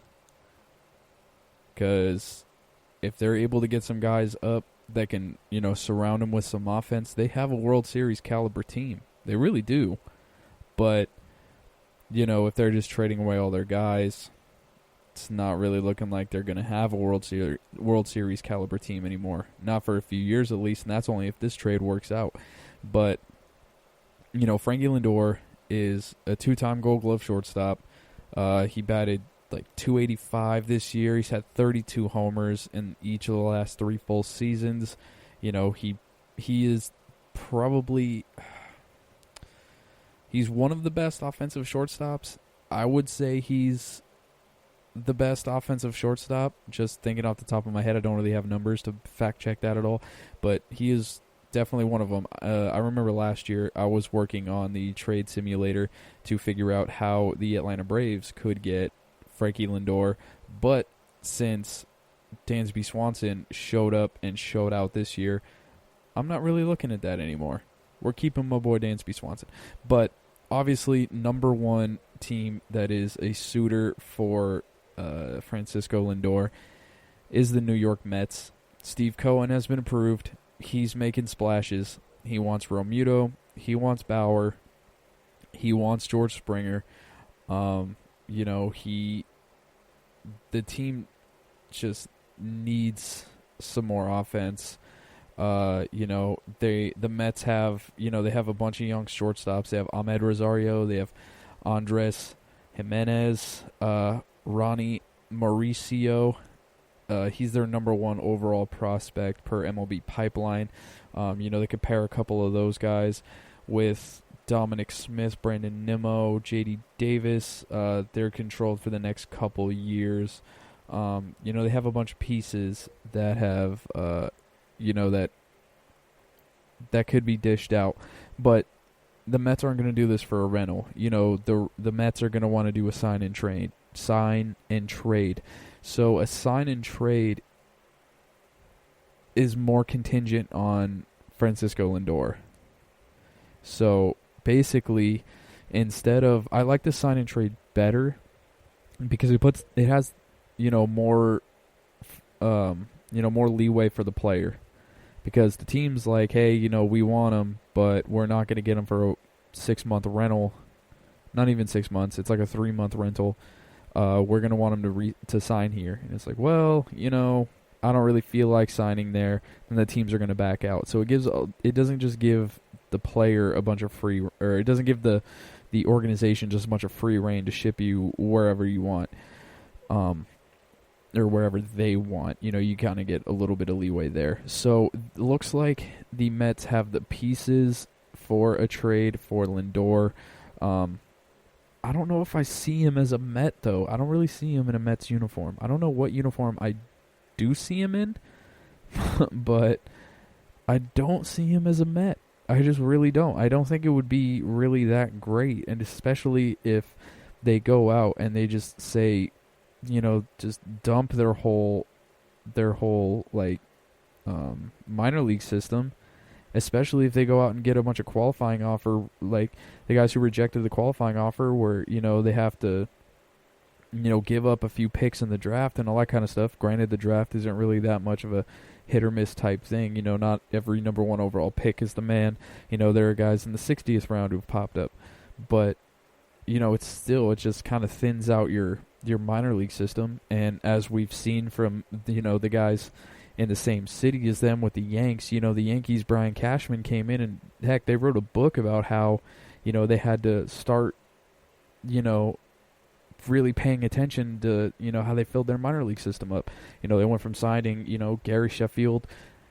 Because if they're able to get some guys up that can, surround them with some offense, they have a World Series caliber team. They really do. But, if they're just trading away all their guys, it's not really looking like they're going to have a World Series caliber team anymore. Not for a few years at least, and that's only if this trade works out. But, Frankie Lindor is a 2-time Gold Glove shortstop. He batted like .285 this year. He's had 32 homers in each of the last 3 full seasons. He is probably... He's one of the best offensive shortstops. I would say he's the best offensive shortstop. Just thinking off the top of my head, I don't really have numbers to fact check that at all. But he is definitely one of them. I remember last year I was working on the trade simulator to figure out how the Atlanta Braves could get Frankie Lindor. But since Dansby Swanson showed up and showed out this year, I'm not really looking at that anymore. We're keeping my boy Dansby Swanson. But obviously, number one team that is a suitor for Francisco Lindor is the New York Mets. Steve Cohen has been approved. He's making splashes. He wants Romuto. He wants Bauer. He wants George Springer. The team just needs some more offense. The Mets have, they have a bunch of young shortstops. They have Ahmed Rosario. They have Andres Jimenez, Ronnie Mauricio. He's their number 1 overall prospect per MLB Pipeline. They could pair a couple of those guys with Dominic Smith, Brandon Nimmo, J.D. Davis. They're controlled for the next couple years. They have a bunch of pieces that have, that could be dished out. But the Mets aren't going to do this for a rental. The Mets are going to want to do a sign and trade. So a sign and trade is more contingent on Francisco Lindor. So basically, instead of, I like the sign and trade better because it has more more leeway for the player, because the team's like, hey, we want him, but we're not going to get him for a 6-month rental. Not even 6 months. It's like a 3-month rental. We're going to want him to sign here. And it's like, well, I don't really feel like signing there. And the teams are going to back out. So it doesn't just give the player a bunch of free, or it doesn't give the organization just a bunch of free reign to ship you wherever you want. Or wherever they want. You kind of get a little bit of leeway there. So it looks like the Mets have the pieces for a trade for Lindor. I don't know if I see him as a Met, though. I don't really see him in a Mets uniform. I don't know what uniform I do see him in, but I don't see him as a Met. I just really don't. I don't think it would be really that great, and especially if they go out and they just say, just dump their whole minor league system, especially if they go out and get a bunch of qualifying offer, like the guys who rejected the qualifying offer where, they have to, give up a few picks in the draft and all that kind of stuff. Granted, the draft isn't really that much of a hit or miss type thing. Not every number 1 overall pick is the man. There are guys in the 60th round who've popped up. But, it just kind of thins out your minor league system. And as we've seen from, the guys in the same city as them with the Yanks, the Yankees, Brian Cashman came in and, heck, they wrote a book about how, they had to start, really paying attention to, how they filled their minor league system up. They went from signing, Gary Sheffield,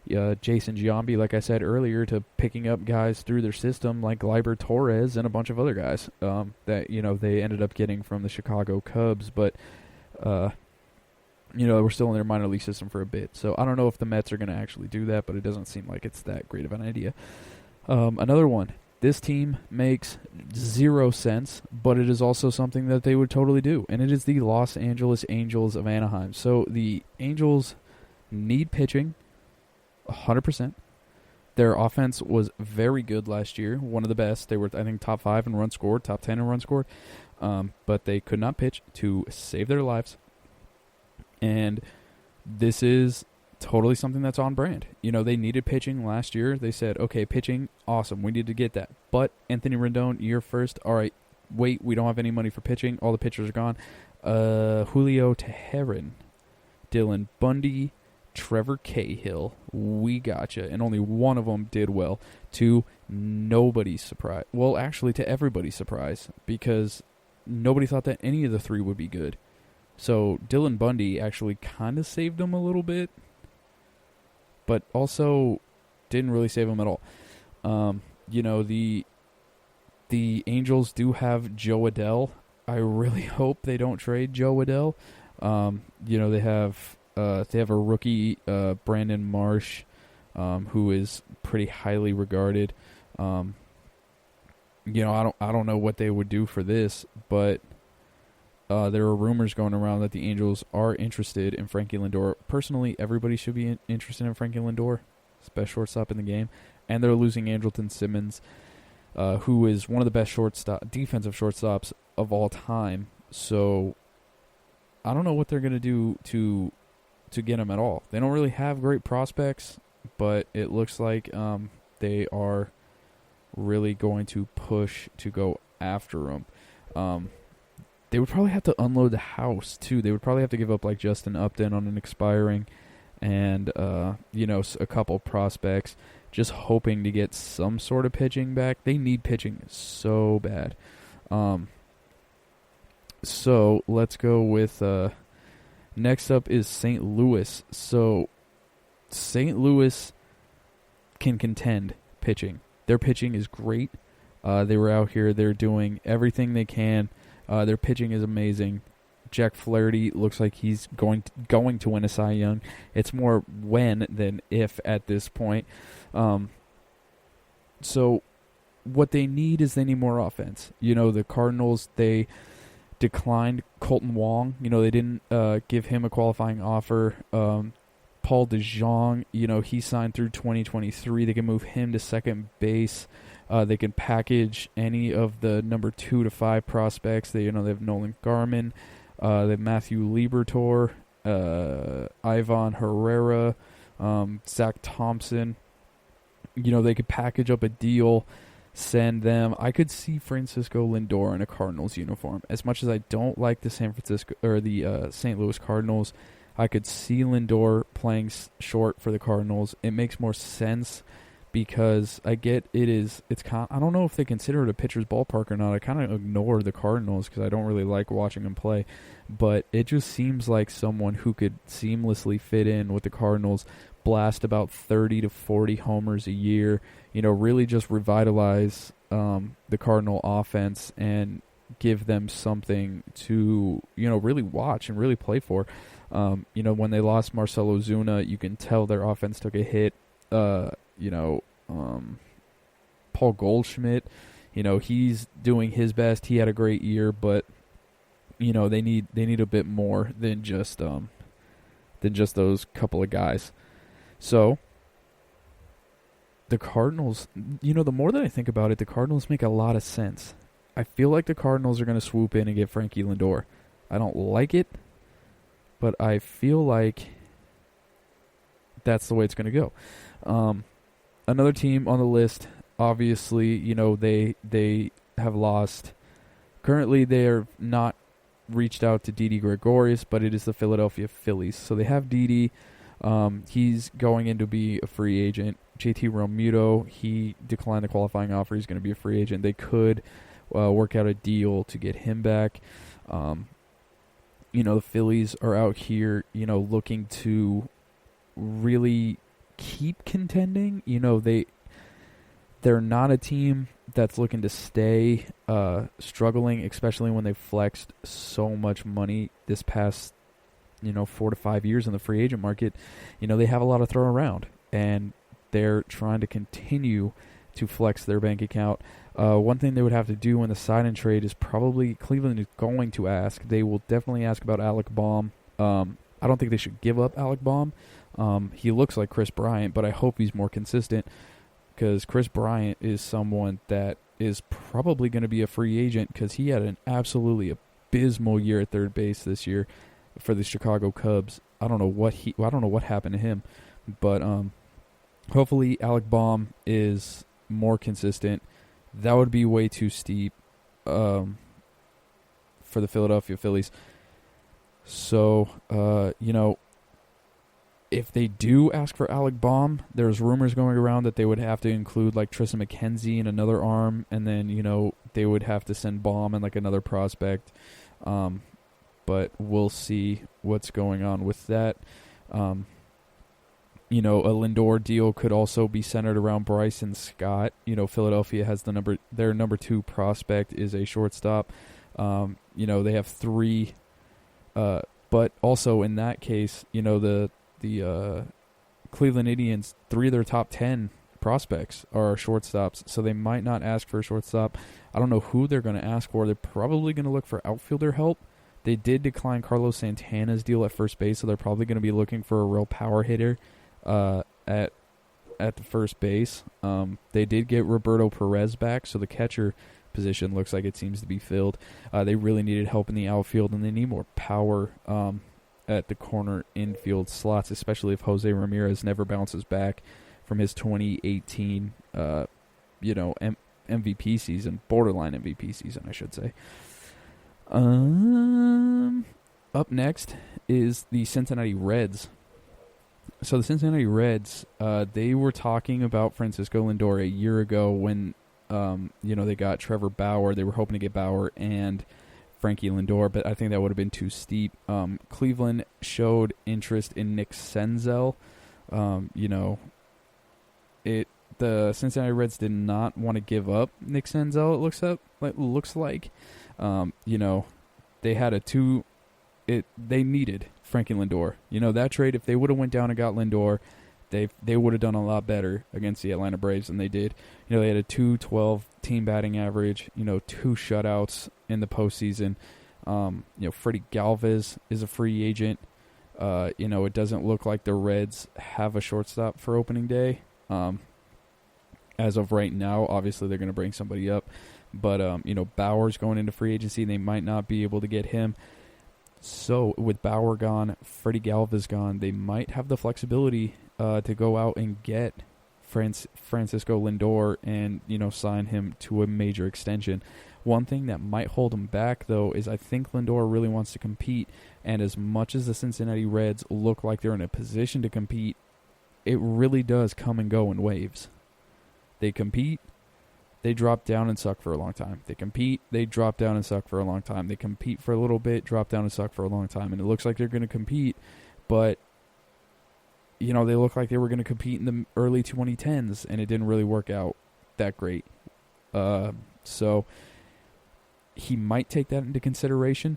Jason Giambi, like I said earlier, to picking up guys through their system like Gleyber Torres and a bunch of other guys that, they ended up getting from the Chicago Cubs. But, we're still in their minor league system for a bit. So I don't know if the Mets are going to actually do that, but it doesn't seem like it's that great of an idea. Another one. This team makes 0 sense, but it is also something that they would totally do, and it is the Los Angeles Angels of Anaheim. So the Angels need pitching, 100%. Their offense was very good last year, one of the best. They were, I think, top 5 in runs scored, top 10 in runs scored, but they could not pitch to save their lives. And this is totally something that's on brand. They needed pitching last year. They said, okay, pitching, awesome. We need to get that. But Anthony Rendon, you're first. All right, wait, we don't have any money for pitching. All the pitchers are gone. Julio Teheran, Dylan Bundy, Trevor Cahill, we gotcha. And only one of them did well. To nobody's surprise. Well, actually, to everybody's surprise, because nobody thought that any of the three would be good. So Dylan Bundy actually kind of saved him a little bit, but also didn't really save him at all. The Angels do have Joe Adell. I really hope they don't trade Joe Adell. They have a rookie, Brandon Marsh, who is pretty highly regarded. I don't know what they would do for this, but there are rumors going around that the Angels are interested in Frankie Lindor. Personally, everybody should be interested in Frankie Lindor, best shortstop in the game. And they're losing Andrelton Simmons, who is one of the best defensive shortstops of all time. So I don't know what they're going to do to get him at all. They don't really have great prospects, but it looks like they are really going to push to go after him. They would probably have to unload the house, too. They would probably have to give up, like, Justin Upton on an expiring and, a couple prospects, just hoping to get some sort of pitching back. They need pitching so bad. So let's go with next up is St. Louis. So St. Louis can contend pitching. Their pitching is great. They were out here. They're doing everything they can. Their pitching is amazing. Jack Flaherty looks like he's going to win a Cy Young. It's more when than if at this point. So what they need is they need more offense. The Cardinals, they declined Colton Wong. They didn't give him a qualifying offer. Paul DeJong, he signed through 2023. They can move him to second base. They can package any of the number 2 to 5 prospects. They have Nolan Garman, they have Matthew Liberatore, Ivan Herrera, Zach Thompson. They could package up a deal, send them. I could see Francisco Lindor in a Cardinals uniform. As much as I don't like the St. Louis Cardinals, I could see Lindor playing short for the Cardinals. It makes more sense because I get it's I don't know if they consider it a pitcher's ballpark or not. I kind of ignore the Cardinals because I don't really like watching them play. But it just seems like someone who could seamlessly fit in with the Cardinals, blast about 30 to 40 homers a year, really just revitalize the Cardinal offense and give them something to, really watch and really play for. When they lost Marcel Ozuna, you can tell their offense took a hit. Paul Goldschmidt, he's doing his best. He had a great year, but they need a bit more than just those couple of guys. So the Cardinals, the more that I think about it, the Cardinals make a lot of sense. I feel like the Cardinals are going to swoop in and get Frankie Lindor. I don't like it, but I feel like that's the way it's going to go. Another team on the list, obviously, they have lost. Currently, they are not reached out to Didi Gregorius, but it is the Philadelphia Phillies. So they have Didi. He's going in to be a free agent. JT Realmuto, he declined the qualifying offer. He's going to be a free agent. They could work out a deal to get him back. The Phillies are out here, looking to really keep contending. They're not a team that's looking to stay struggling, especially when they've flexed so much money this past 4 to 5 years in the free agent market. They have a lot to throw around, and they're trying to continue to flex their bank account. One thing they would have to do in the sign-and trade is probably Cleveland is going to ask. They will definitely ask about Alec Baum. I don't think they should give up Alec Baum. He looks like Chris Bryant, but I hope he's more consistent because Chris Bryant is someone that is probably going to be a free agent because he had an absolutely abysmal year at third base this year for the Chicago Cubs. I don't know what happened to him, but hopefully Alec Baum is more consistent. That would be way too steep for the Philadelphia Phillies. So, if they do ask for Alec Baum, there's rumors going around that they would have to include like Tristan McKenzie in another arm, and then, they would have to send Baum and like another prospect. But we'll see what's going on with that. A Lindor deal could also be centered around Bryson Scott. Philadelphia has their number 2 prospect is a shortstop. They have 3, but also in that case, the Cleveland Indians, 3 of their top 10 prospects are shortstops, so they might not ask for a shortstop. I don't know who they're going to ask for. They're probably going to look for outfielder help. They did decline Carlos Santana's deal at first base, so they're probably going to be looking for a real power hitter at the first base. They did get Roberto Perez back, so the catcher position looks like it seems to be filled. They really needed help in the outfield, and they need more power at the corner infield slots, especially if Jose Ramirez never bounces back from his 2018 MVP season, borderline MVP season, I should say. Up next is the Cincinnati Reds. So the Cincinnati Reds, they were talking about Francisco Lindor a year ago when, they got Trevor Bauer. They were hoping to get Bauer and Frankie Lindor, but I think that would have been too steep. Cleveland showed interest in Nick Senzel. The Cincinnati Reds did not want to give up Nick Senzel. It looks like. They had they needed Frankie Lindor. That trade, if they would have went down and got Lindor, they would have done a lot better against the Atlanta Braves than they did. They had a .212 team batting average, 2 shutouts in the postseason. Freddie Galvis is a free agent. It doesn't look like the Reds have a shortstop for opening day. As of right now, obviously they're going to bring somebody up. But, Bauer's going into free agency. They might not be able to get him. So, with Bauer gone, Freddie Galvis gone, they might have the flexibility to go out and get Francisco Lindor and, sign him to a major extension. One thing that might hold him back, though, is I think Lindor really wants to compete. And as much as the Cincinnati Reds look like they're in a position to compete, it really does come and go in waves. They compete. They drop down and suck for a long time. They compete, they drop down and suck for a long time. They compete for a little bit, drop down and suck for a long time. And it looks like they're going to compete, but, they look like they were going to compete in the early 2010s, and it didn't really work out that great. So he might take that into consideration.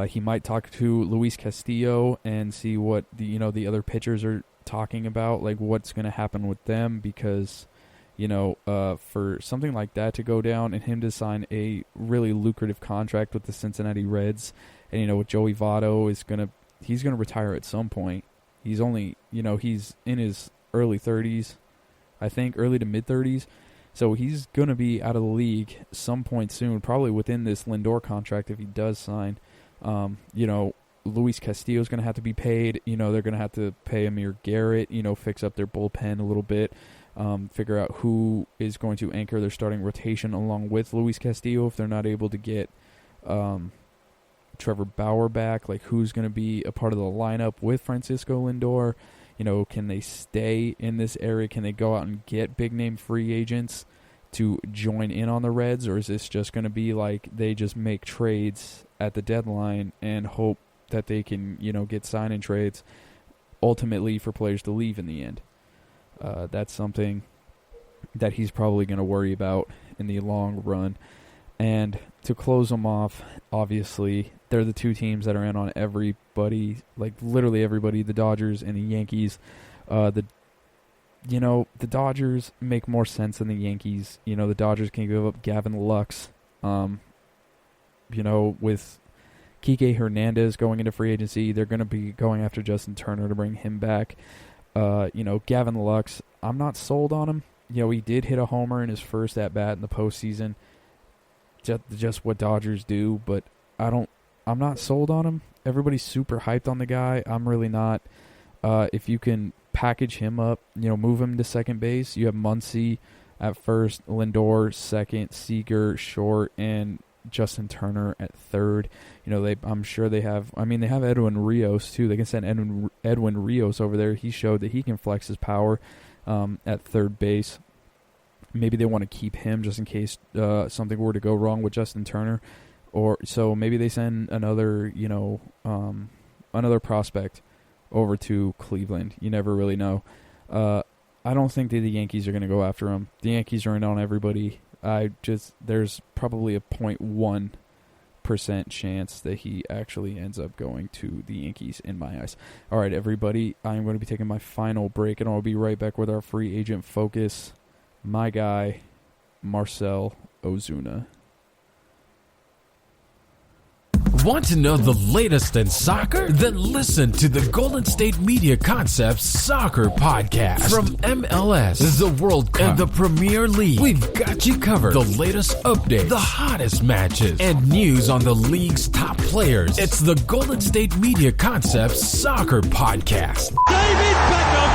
He might talk to Luis Castillo and see what the other pitchers are talking about, like what's going to happen with them, because for something like that to go down and him to sign a really lucrative contract with the Cincinnati Reds, and with Joey Votto he's gonna retire at some point. He's only he's in his early 30s, I think, early to mid 30s, so he's gonna be out of the league some point soon, probably within this Lindor contract if he does sign. Luis Castillo's gonna have to be paid. They're gonna have to pay Amir Garrett. Fix up their bullpen a little bit. Figure out who is going to anchor their starting rotation along with Luis Castillo if they're not able to get Trevor Bauer back. Like, who's going to be a part of the lineup with Francisco Lindor? Can they stay in this area? Can they go out and get big-name free agents to join in on the Reds? Or is this just going to be like they just make trades at the deadline and hope that they can, get sign-in trades ultimately for players to leave in the end? That's something that he's probably going to worry about in the long run. And to close them off, obviously, they're the 2 teams that are in on everybody, like literally everybody, the Dodgers and the Yankees. The Dodgers make more sense than the Yankees. The Dodgers can give up Gavin Lux. With Kike Hernandez going into free agency, they're going to be going after Justin Turner to bring him back. Gavin Lux, I'm not sold on him. He did hit a homer in his first at-bat in the postseason. Just what Dodgers do, but I I'm not sold on him. Everybody's super hyped on the guy. I'm really not. If you can package him up, move him to second base. You have Muncy at first, Lindor second, Seager short, and Justin Turner at third. I'm sure they have. They have Edwin Rios too. They can send Edwin Rios over there. He showed that he can flex his power at third base. Maybe they want to keep him just in case something were to go wrong with Justin Turner, or so maybe they send another another prospect over to Cleveland. You never really know. I don't think that the Yankees are going to go after him. The Yankees are in on everybody. There's probably a 0.1% chance that he actually ends up going to the Yankees in my eyes. All right, everybody, I'm going to be taking my final break, and I'll be right back with our free agent focus. My guy, Marcel Ozuna. Want to know the latest in soccer? Then listen to the Golden State Media Concepts Soccer Podcast. From MLS, the World Cup, and the Premier League, we've got you covered. The latest updates, the hottest matches, and news on the league's top players. It's the Golden State Media Concepts Soccer Podcast. David Beckham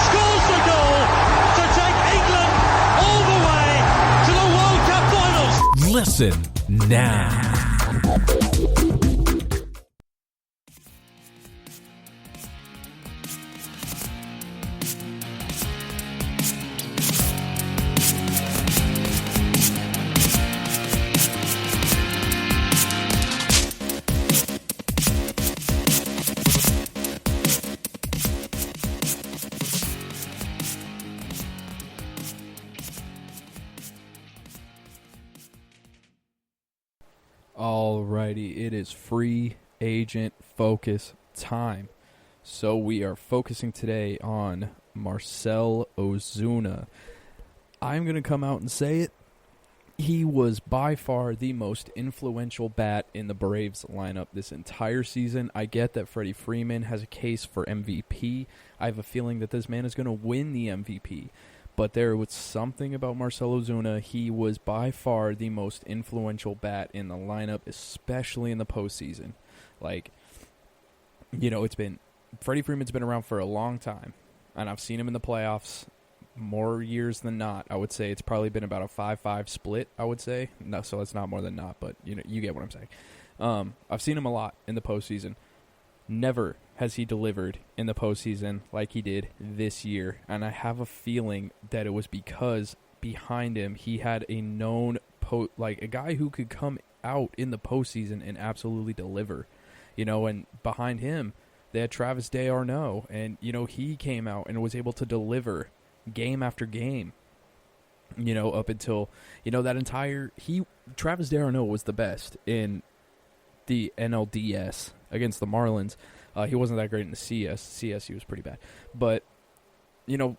scores the goal to take England all the way to the World Cup finals. Listen now. Alrighty, it is free agent focus time. So we are focusing today on Marcel Ozuna. I'm going to come out and say it. He was by far the most influential bat in the Braves lineup this entire season. I get that Freddie Freeman has a case for MVP. I have a feeling that this man is going to win the MVP. But there was something about Marcel Ozuna. He was by far the most influential bat in the lineup, especially in the postseason. Freddie Freeman's been around for a long time, and I've seen him in the playoffs more years than not. I would say it's probably been about a 5-5 split, I would say. No, so it's not more than not, but you get what I'm saying. I've seen him a lot in the postseason. Never has he delivered in the postseason like he did this year. And I have a feeling that it was because behind him he had a known a guy who could come out in the postseason and absolutely deliver. And behind him they had Travis d'Arnaud, and he came out and was able to deliver game after game. Up until Travis d'Arnaud was the best in the NLDS against the Marlins. He wasn't that great in the CS. CS, he was pretty bad. But,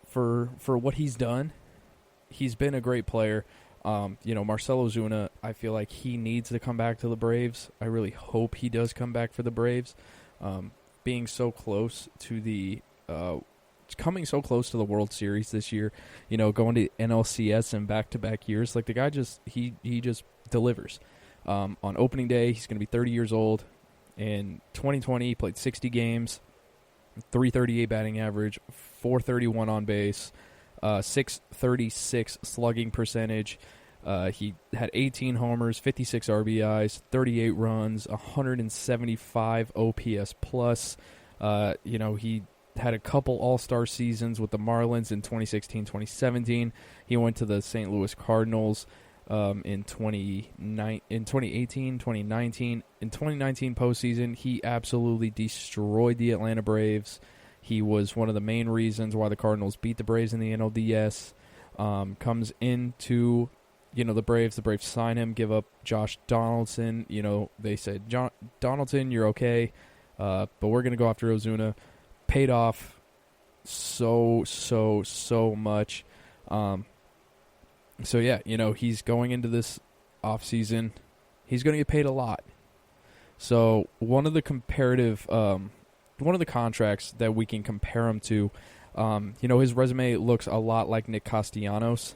for what he's done, he's been a great player. Marcel Ozuna, I feel like he needs to come back to the Braves. I really hope he does come back for the Braves. Being so close to coming so close to the World Series this year, going to NLCS in back-to-back years, the guy he just delivers. On opening day, he's going to be 30 years old. In 2020, he played 60 games, 338 batting average, 431 on base, 636 slugging percentage. He had 18 homers, 56 RBIs, 38 runs, 175 OPS plus. He had a couple all-star seasons with the Marlins in 2016, 2017. He went to the St. Louis Cardinals in 2018, 2019. In 2019 postseason, he absolutely destroyed the Atlanta Braves. He was one of the main reasons why the Cardinals beat the Braves in the NLDS. Comes into the Braves. The Braves sign him, give up Josh Donaldson. They said, Donaldson, you're okay, but we're going to go after Ozuna. Paid off so much. So yeah, he's going into this offseason. He's going to get paid a lot. So one of the contracts that we can compare him to, his resume looks a lot like Nick Castellanos.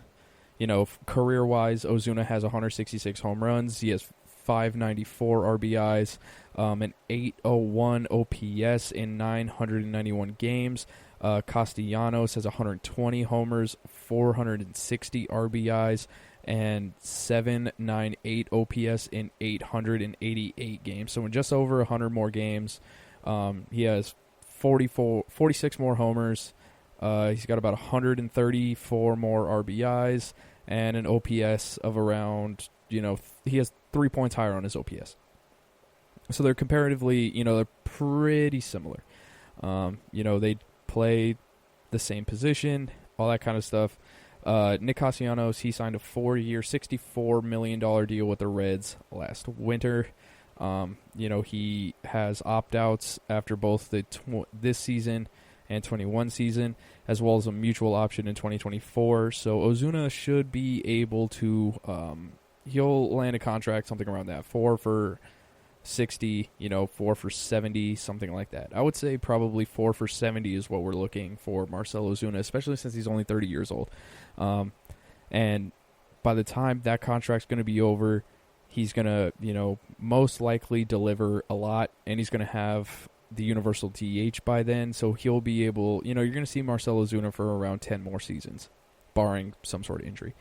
Career-wise, Ozuna has 166 home runs. He has 594 RBIs, an 801 OPS in 991 games. Castellanos has 120 homers, 460 RBIs, and 798 OPS in 888 games. So in just over 100 more games, he has 46 more homers. He's got about 134 more RBIs and an OPS of around, he has 3 points higher on his OPS. So they're comparatively, they're pretty similar. They play the same position, all that kind of stuff. Nick Castellanos, he signed a 4-year, $64 million deal with the Reds last winter. He has opt-outs after both the this season and 21 season, as well as a mutual option in 2024. So Ozuna should be able to, he'll land a contract, something around that, 4 for 60, 4 for 70, something like that. I would say probably 4 for 70 is what we're looking for Marcel Ozuna, especially since he's only 30 years old. And by the time that contract's going to be over, he's going to, most likely deliver a lot, and he's going to have the universal DH by then, so he'll be able, you're going to see Marcel Ozuna for around 10 more seasons, barring some sort of injury.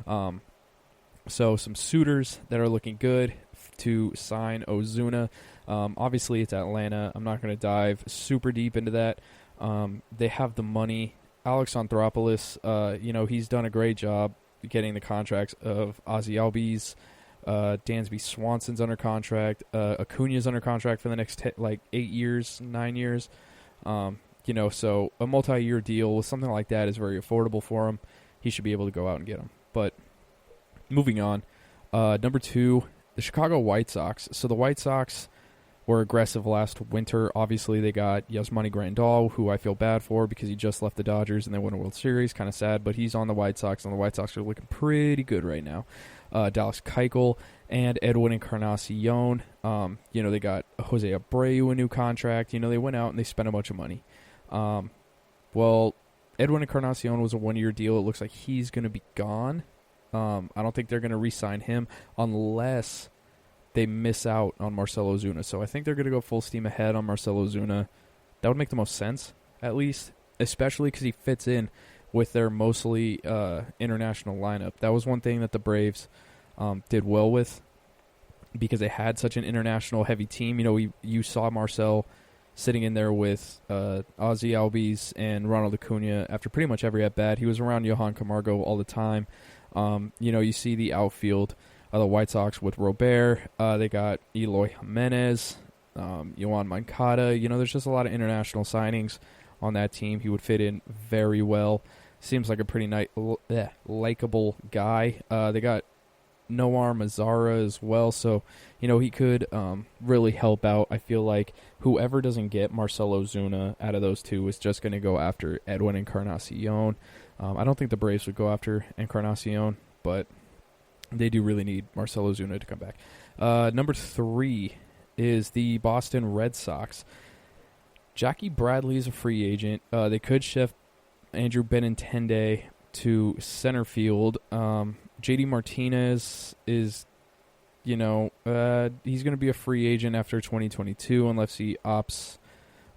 So some suitors that are looking good to sign Ozuna. Obviously, it's Atlanta. I'm not going to dive super deep into that. They have the money. Alex Anthopoulos, he's done a great job getting the contracts of Ozzy Albies. Dansby Swanson's under contract. Acuna's under contract for the next 8 years, 9 years. So a multi-year deal with something like that is very affordable for him. He should be able to go out and get him. But moving on, number 2, the Chicago White Sox. So the White Sox were aggressive last winter. Obviously, they got Yasmani Grandal, who I feel bad for because he just left the Dodgers and they won a World Series. Kind of sad, but he's on the White Sox, and the White Sox are looking pretty good right now. Dallas Keuchel and Edwin Encarnacion. They got Jose Abreu a new contract. They went out and they spent a bunch of money. Edwin Encarnacion was a 1-year deal. It looks like he's going to be gone. I don't think they're going to re-sign him unless they miss out on Marcel Ozuna. So I think they're going to go full steam ahead on Marcel Ozuna. That would make the most sense, at least, especially because he fits in with their mostly international lineup. That was one thing that the Braves did well with because they had such an international-heavy team. You saw Marcel sitting in there with Ozzy Albies and Ronald Acuna after pretty much every at-bat. He was around Johan Camargo all the time. You see the outfield of the White Sox with Robert. They got Eloy Jimenez, Yoan Moncada. There's just a lot of international signings on that team. He would fit in very well. Seems like a pretty likable guy. They got Noar Mazzara as well, so he could really help out. I feel like whoever doesn't get Marcel Ozuna out of those two is just going to go after Edwin Encarnacion. I don't think the Braves would go after Encarnacion, but they do really need Marcel Ozuna to come back. Number 3 is the Boston Red Sox. Jackie Bradley is a free agent. They could shift Andrew Benintendi to center field. JD Martinez is, he's going to be a free agent after 2022 unless he opts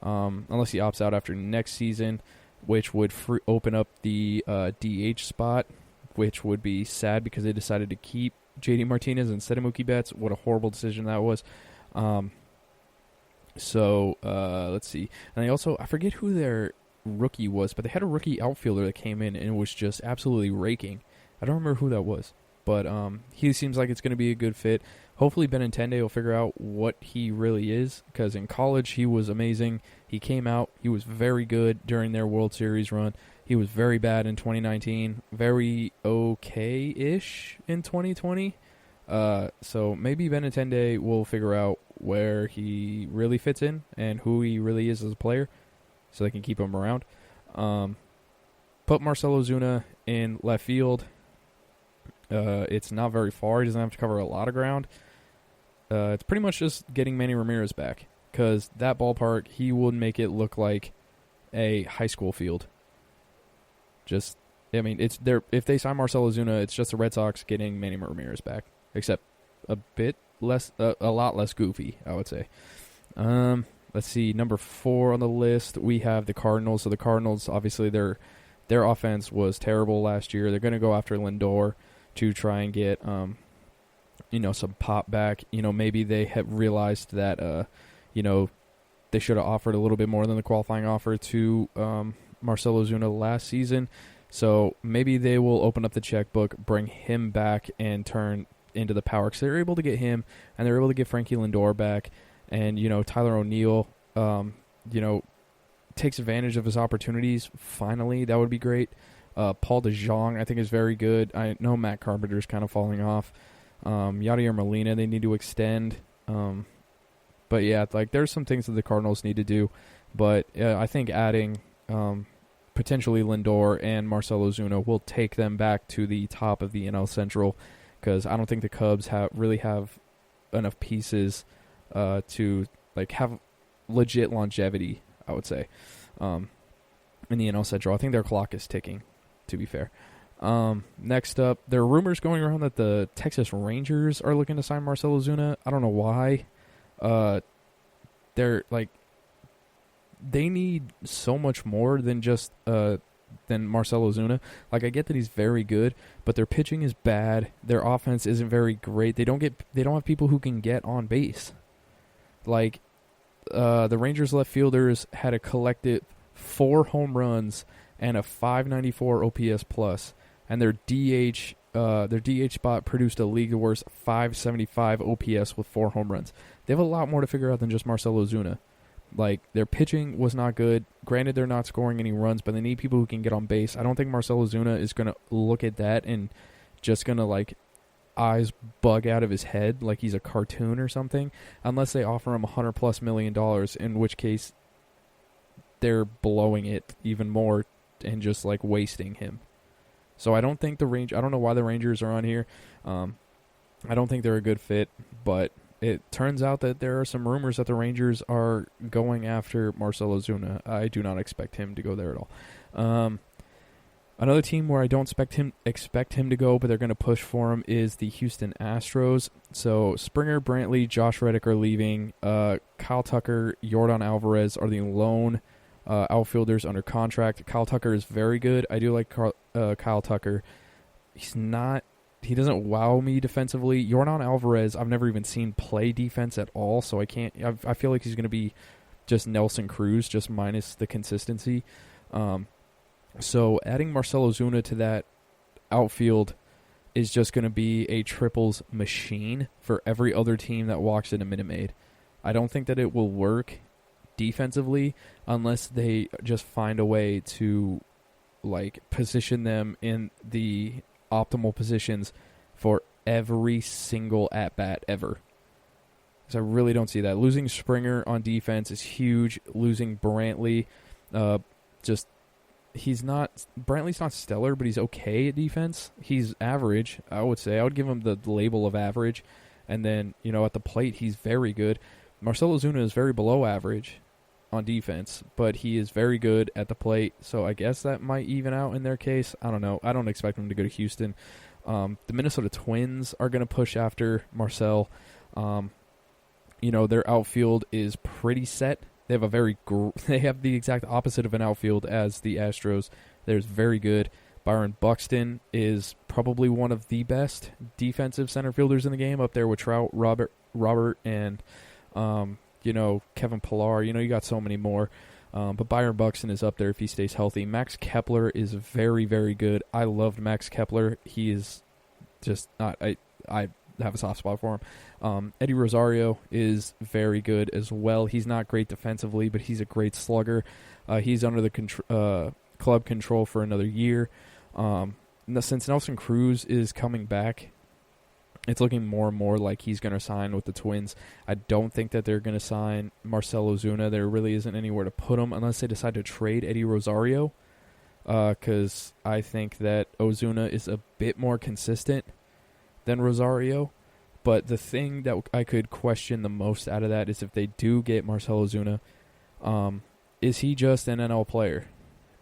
out after next season, which would open up the DH spot, which would be sad because they decided to keep JD Martinez instead of Mookie Betts. What a horrible decision that was. Let's see. And they also, I forget who their rookie was, but they had a rookie outfielder that came in and was just absolutely raking. I don't remember who that was, but he seems like it's going to be a good fit. Hopefully Benintendi will figure out what he really is, because in college he was amazing. He came out, he was very good during their World Series run. He was very bad in 2019, very okay-ish in 2020. So maybe Benintendi will figure out where he really fits in and who he really is as a player, so they can keep him around. Put Marcel Ozuna in left field. It's not very far. He doesn't have to cover a lot of ground. It's pretty much just getting Manny Ramirez back, because that ballpark, he would make it look like a high school field. It's there. If they sign Marcel Ozuna, it's just the Red Sox getting Manny Ramirez back, except a bit lot less goofy, I would say. Let's see, number 4 on the list, we have the Cardinals. So the Cardinals, obviously, their offense was terrible last year. They're going to go after Lindor to try and get, some pop back. Maybe they have realized that, they should have offered a little bit more than the qualifying offer to Marcel Ozuna last season. So maybe they will open up the checkbook, bring him back, and turn into the power. Because they're able to get him, and they're able to get Frankie Lindor back. And, Tyler O'Neill, takes advantage of his opportunities. Finally, that would be great. Paul DeJong, I think, is very good. I know Matt Carpenter's kind of falling off. Yadier Molina, they need to extend. But, yeah, there's some things that the Cardinals need to do. But I think adding potentially Lindor and Marcel Ozuna will take them back to the top of the NL Central, because I don't think the Cubs really have enough pieces to have legit longevity, I would say, in the NL Central. I think their clock is ticking, to be fair. Next up, there are rumors going around that the Texas Rangers are looking to sign Marcel Ozuna. I don't know why. They need so much more than just than Marcel Ozuna. I get that he's very good, but their pitching is bad. Their offense isn't very great. They don't have people who can get on base. The Rangers left fielders had a collective 4 home runs and a 594 OPS plus, and their DH spot produced a league worst 575 OPS with 4 home runs. They have a lot more to figure out than just Marcel Ozuna. Their pitching was not good. Granted, they're not scoring any runs, but they need people who can get on base. I don't think Marcel Ozuna is going to look at that and just going to, eyes bug out of his head like he's a cartoon or something, unless they offer him $100+ million, in which case they're blowing it even more and just, wasting him. So I don't think I don't know why the Rangers are on here. I don't think they're a good fit, but it turns out that there are some rumors that the Rangers are going after Marcel Ozuna. I do not expect him to go there at all. Another team where I don't expect him to go, but they're going to push for him, is the Houston Astros. So Springer, Brantley, Josh Reddick are leaving. Kyle Tucker, Yordan Alvarez are the lone outfielders under contract. Kyle Tucker is very good. I do like Kyle Tucker. He doesn't wow me defensively. Yordan Alvarez, I've never even seen play defense at all, so I feel like he's going to be just Nelson Cruz, just minus the consistency. So adding Marcel Ozuna to that outfield is just going to be a triples machine for every other team that walks into Minute Maid. I don't think that it will work defensively unless they just find a way to position them in the optimal positions for every single at-bat ever. Because I really don't see that. Losing Springer on defense is huge. Losing Brantley, Brantley's not stellar, but he's okay at defense. He's average, I would say. I would give him the label of average. And then, at the plate, he's very good. Marcel Ozuna is very below average on defense, but he is very good at the plate. So I guess that might even out in their case. I don't know. I don't expect him to go to Houston. The Minnesota Twins are going to push after Marcel. Their outfield is pretty set. They have they have the exact opposite of an outfield as the Astros. They're very good. Byron Buxton is probably one of the best defensive center fielders in the game, up there with Trout, Robert, and Kevin Pillar. You got so many more. But Byron Buxton is up there if he stays healthy. Max Kepler is very, very good. I loved Max Kepler. He is just not. I have a soft spot for him. Eddie Rosario is very good as well. He's not great defensively, but he's a great slugger. He's under the club control for another year. Since Nelson Cruz is coming back, it's looking more and more like he's going to sign with the Twins. I don't think that they're going to sign Marcel Ozuna. There really isn't anywhere to put him unless they decide to trade Eddie Rosario, because I think that Ozuna is a bit more consistent than Rosario. But the thing that I could question the most out of that is if they do get Marcel Ozuna, is he just an NL player?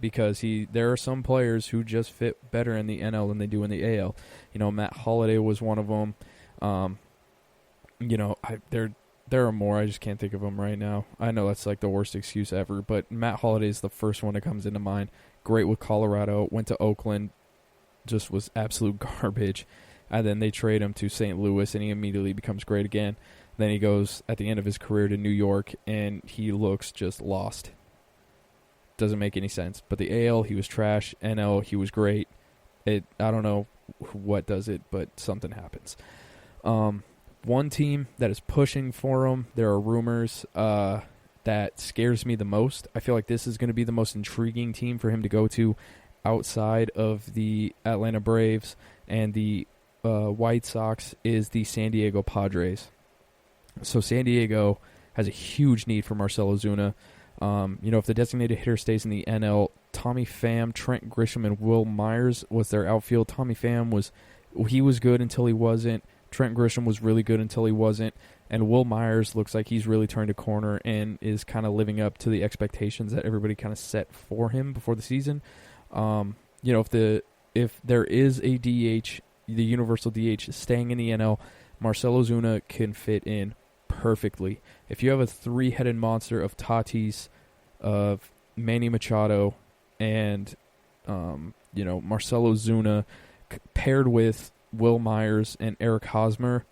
Because there are some players who just fit better in the NL than they do in the AL. Matt Holliday was one of them. there are more. I just can't think of them right now. I know that's like the worst excuse ever, but Matt Holliday is the first one that comes into mind. Great with Colorado, went to Oakland, just was absolute garbage. And then they trade him to St. Louis, and he immediately becomes great again. Then he goes, at the end of his career, to New York, and he looks just lost. Doesn't make any sense. But the AL, he was trash. NL, he was great. I don't know what does it, but something happens. One team that is pushing for him, there are rumors that scares me the most. I feel like this is going to be the most intriguing team for him to go to outside of the Atlanta Braves and the White Sox is the San Diego Padres. So San Diego has a huge need for Marcel Ozuna. If the designated hitter stays in the NL, Tommy Pham, Trent Grisham, and Will Myers was their outfield. Tommy Pham was good until he wasn't. Trent Grisham was really good until he wasn't. And Will Myers looks like he's really turned a corner and is kind of living up to the expectations that everybody kind of set for him before the season. If there is a DH, the universal DH staying in the NL, Marcel Ozuna can fit in perfectly. If you have a three-headed monster of Tatis, of Manny Machado, and Marcel Ozuna paired with Will Myers and Eric Hosmer,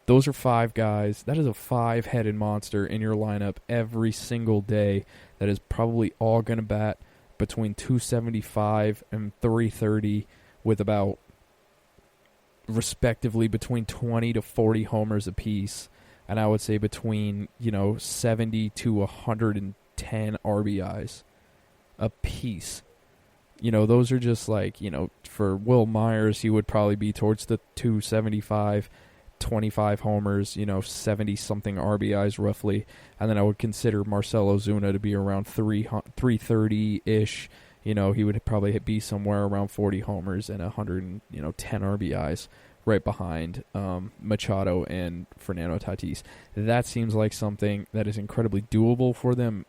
those are five guys. That is a five-headed monster in your lineup every single day that is probably all going to bat between 275 and 330 with about, respectively, between 20 to 40 homers apiece. And I would say between, 70 to 110 RBIs apiece. Those are just like, for Will Myers, he would probably be towards the 275, 25 homers, 70-something RBIs roughly. And then I would consider Marcel Ozuna to be around 330-ish. He would probably be somewhere around 40 homers and 110 RBIs right behind Machado and Fernando Tatis. That seems like something that is incredibly doable for them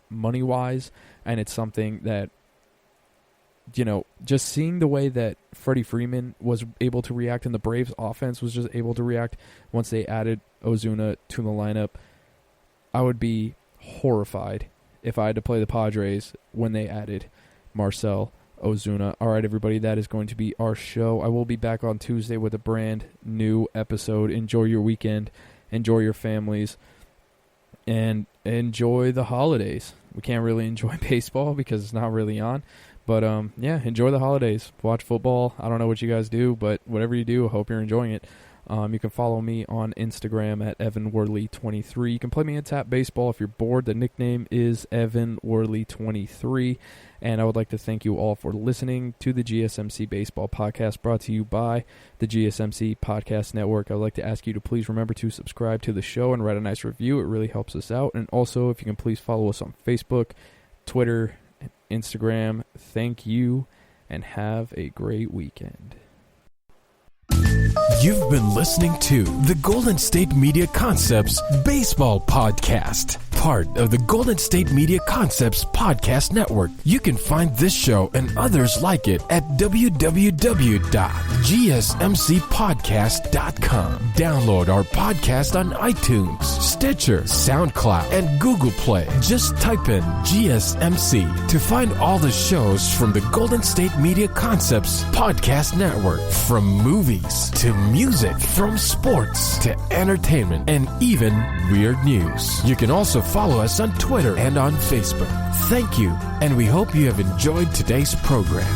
money-wise, and it's something that, just seeing the way that Freddie Freeman was able to react and the Braves offense was just able to react once they added Ozuna to the lineup, I would be horrified if I had to play the Padres when they added Marcel Ozuna. All right, everybody, that is going to be our show. I will be back on Tuesday with a brand new episode. Enjoy your weekend. Enjoy your families. And enjoy the holidays. We can't really enjoy baseball because it's not really on. But, enjoy the holidays. Watch football. I don't know what you guys do, but whatever you do, I hope you're enjoying it. You can follow me on Instagram at EvanWorley23. You can play me in Tap Baseball if you're bored. The nickname is EvanWorley23. And I would like to thank you all for listening to the GSMC Baseball Podcast, brought to you by the GSMC Podcast Network. I would like to ask you to please remember to subscribe to the show and write a nice review. It really helps us out. And also, if you can please follow us on Facebook, Twitter, and Instagram. Thank you, and have a great weekend. You've been listening to the Golden State Media Concepts Baseball Podcast, part of the Golden State Media Concepts Podcast Network. You can find this show and others like it at www.gsmcpodcast.com. Download our podcast on iTunes, Stitcher, SoundCloud, and Google Play. Just type in GSMC to find all the shows from the Golden State Media Concepts Podcast Network, from movies to music, from sports to entertainment, and even weird news. You can also follow us on Twitter and on Facebook. Thank you, and we hope you have enjoyed today's program.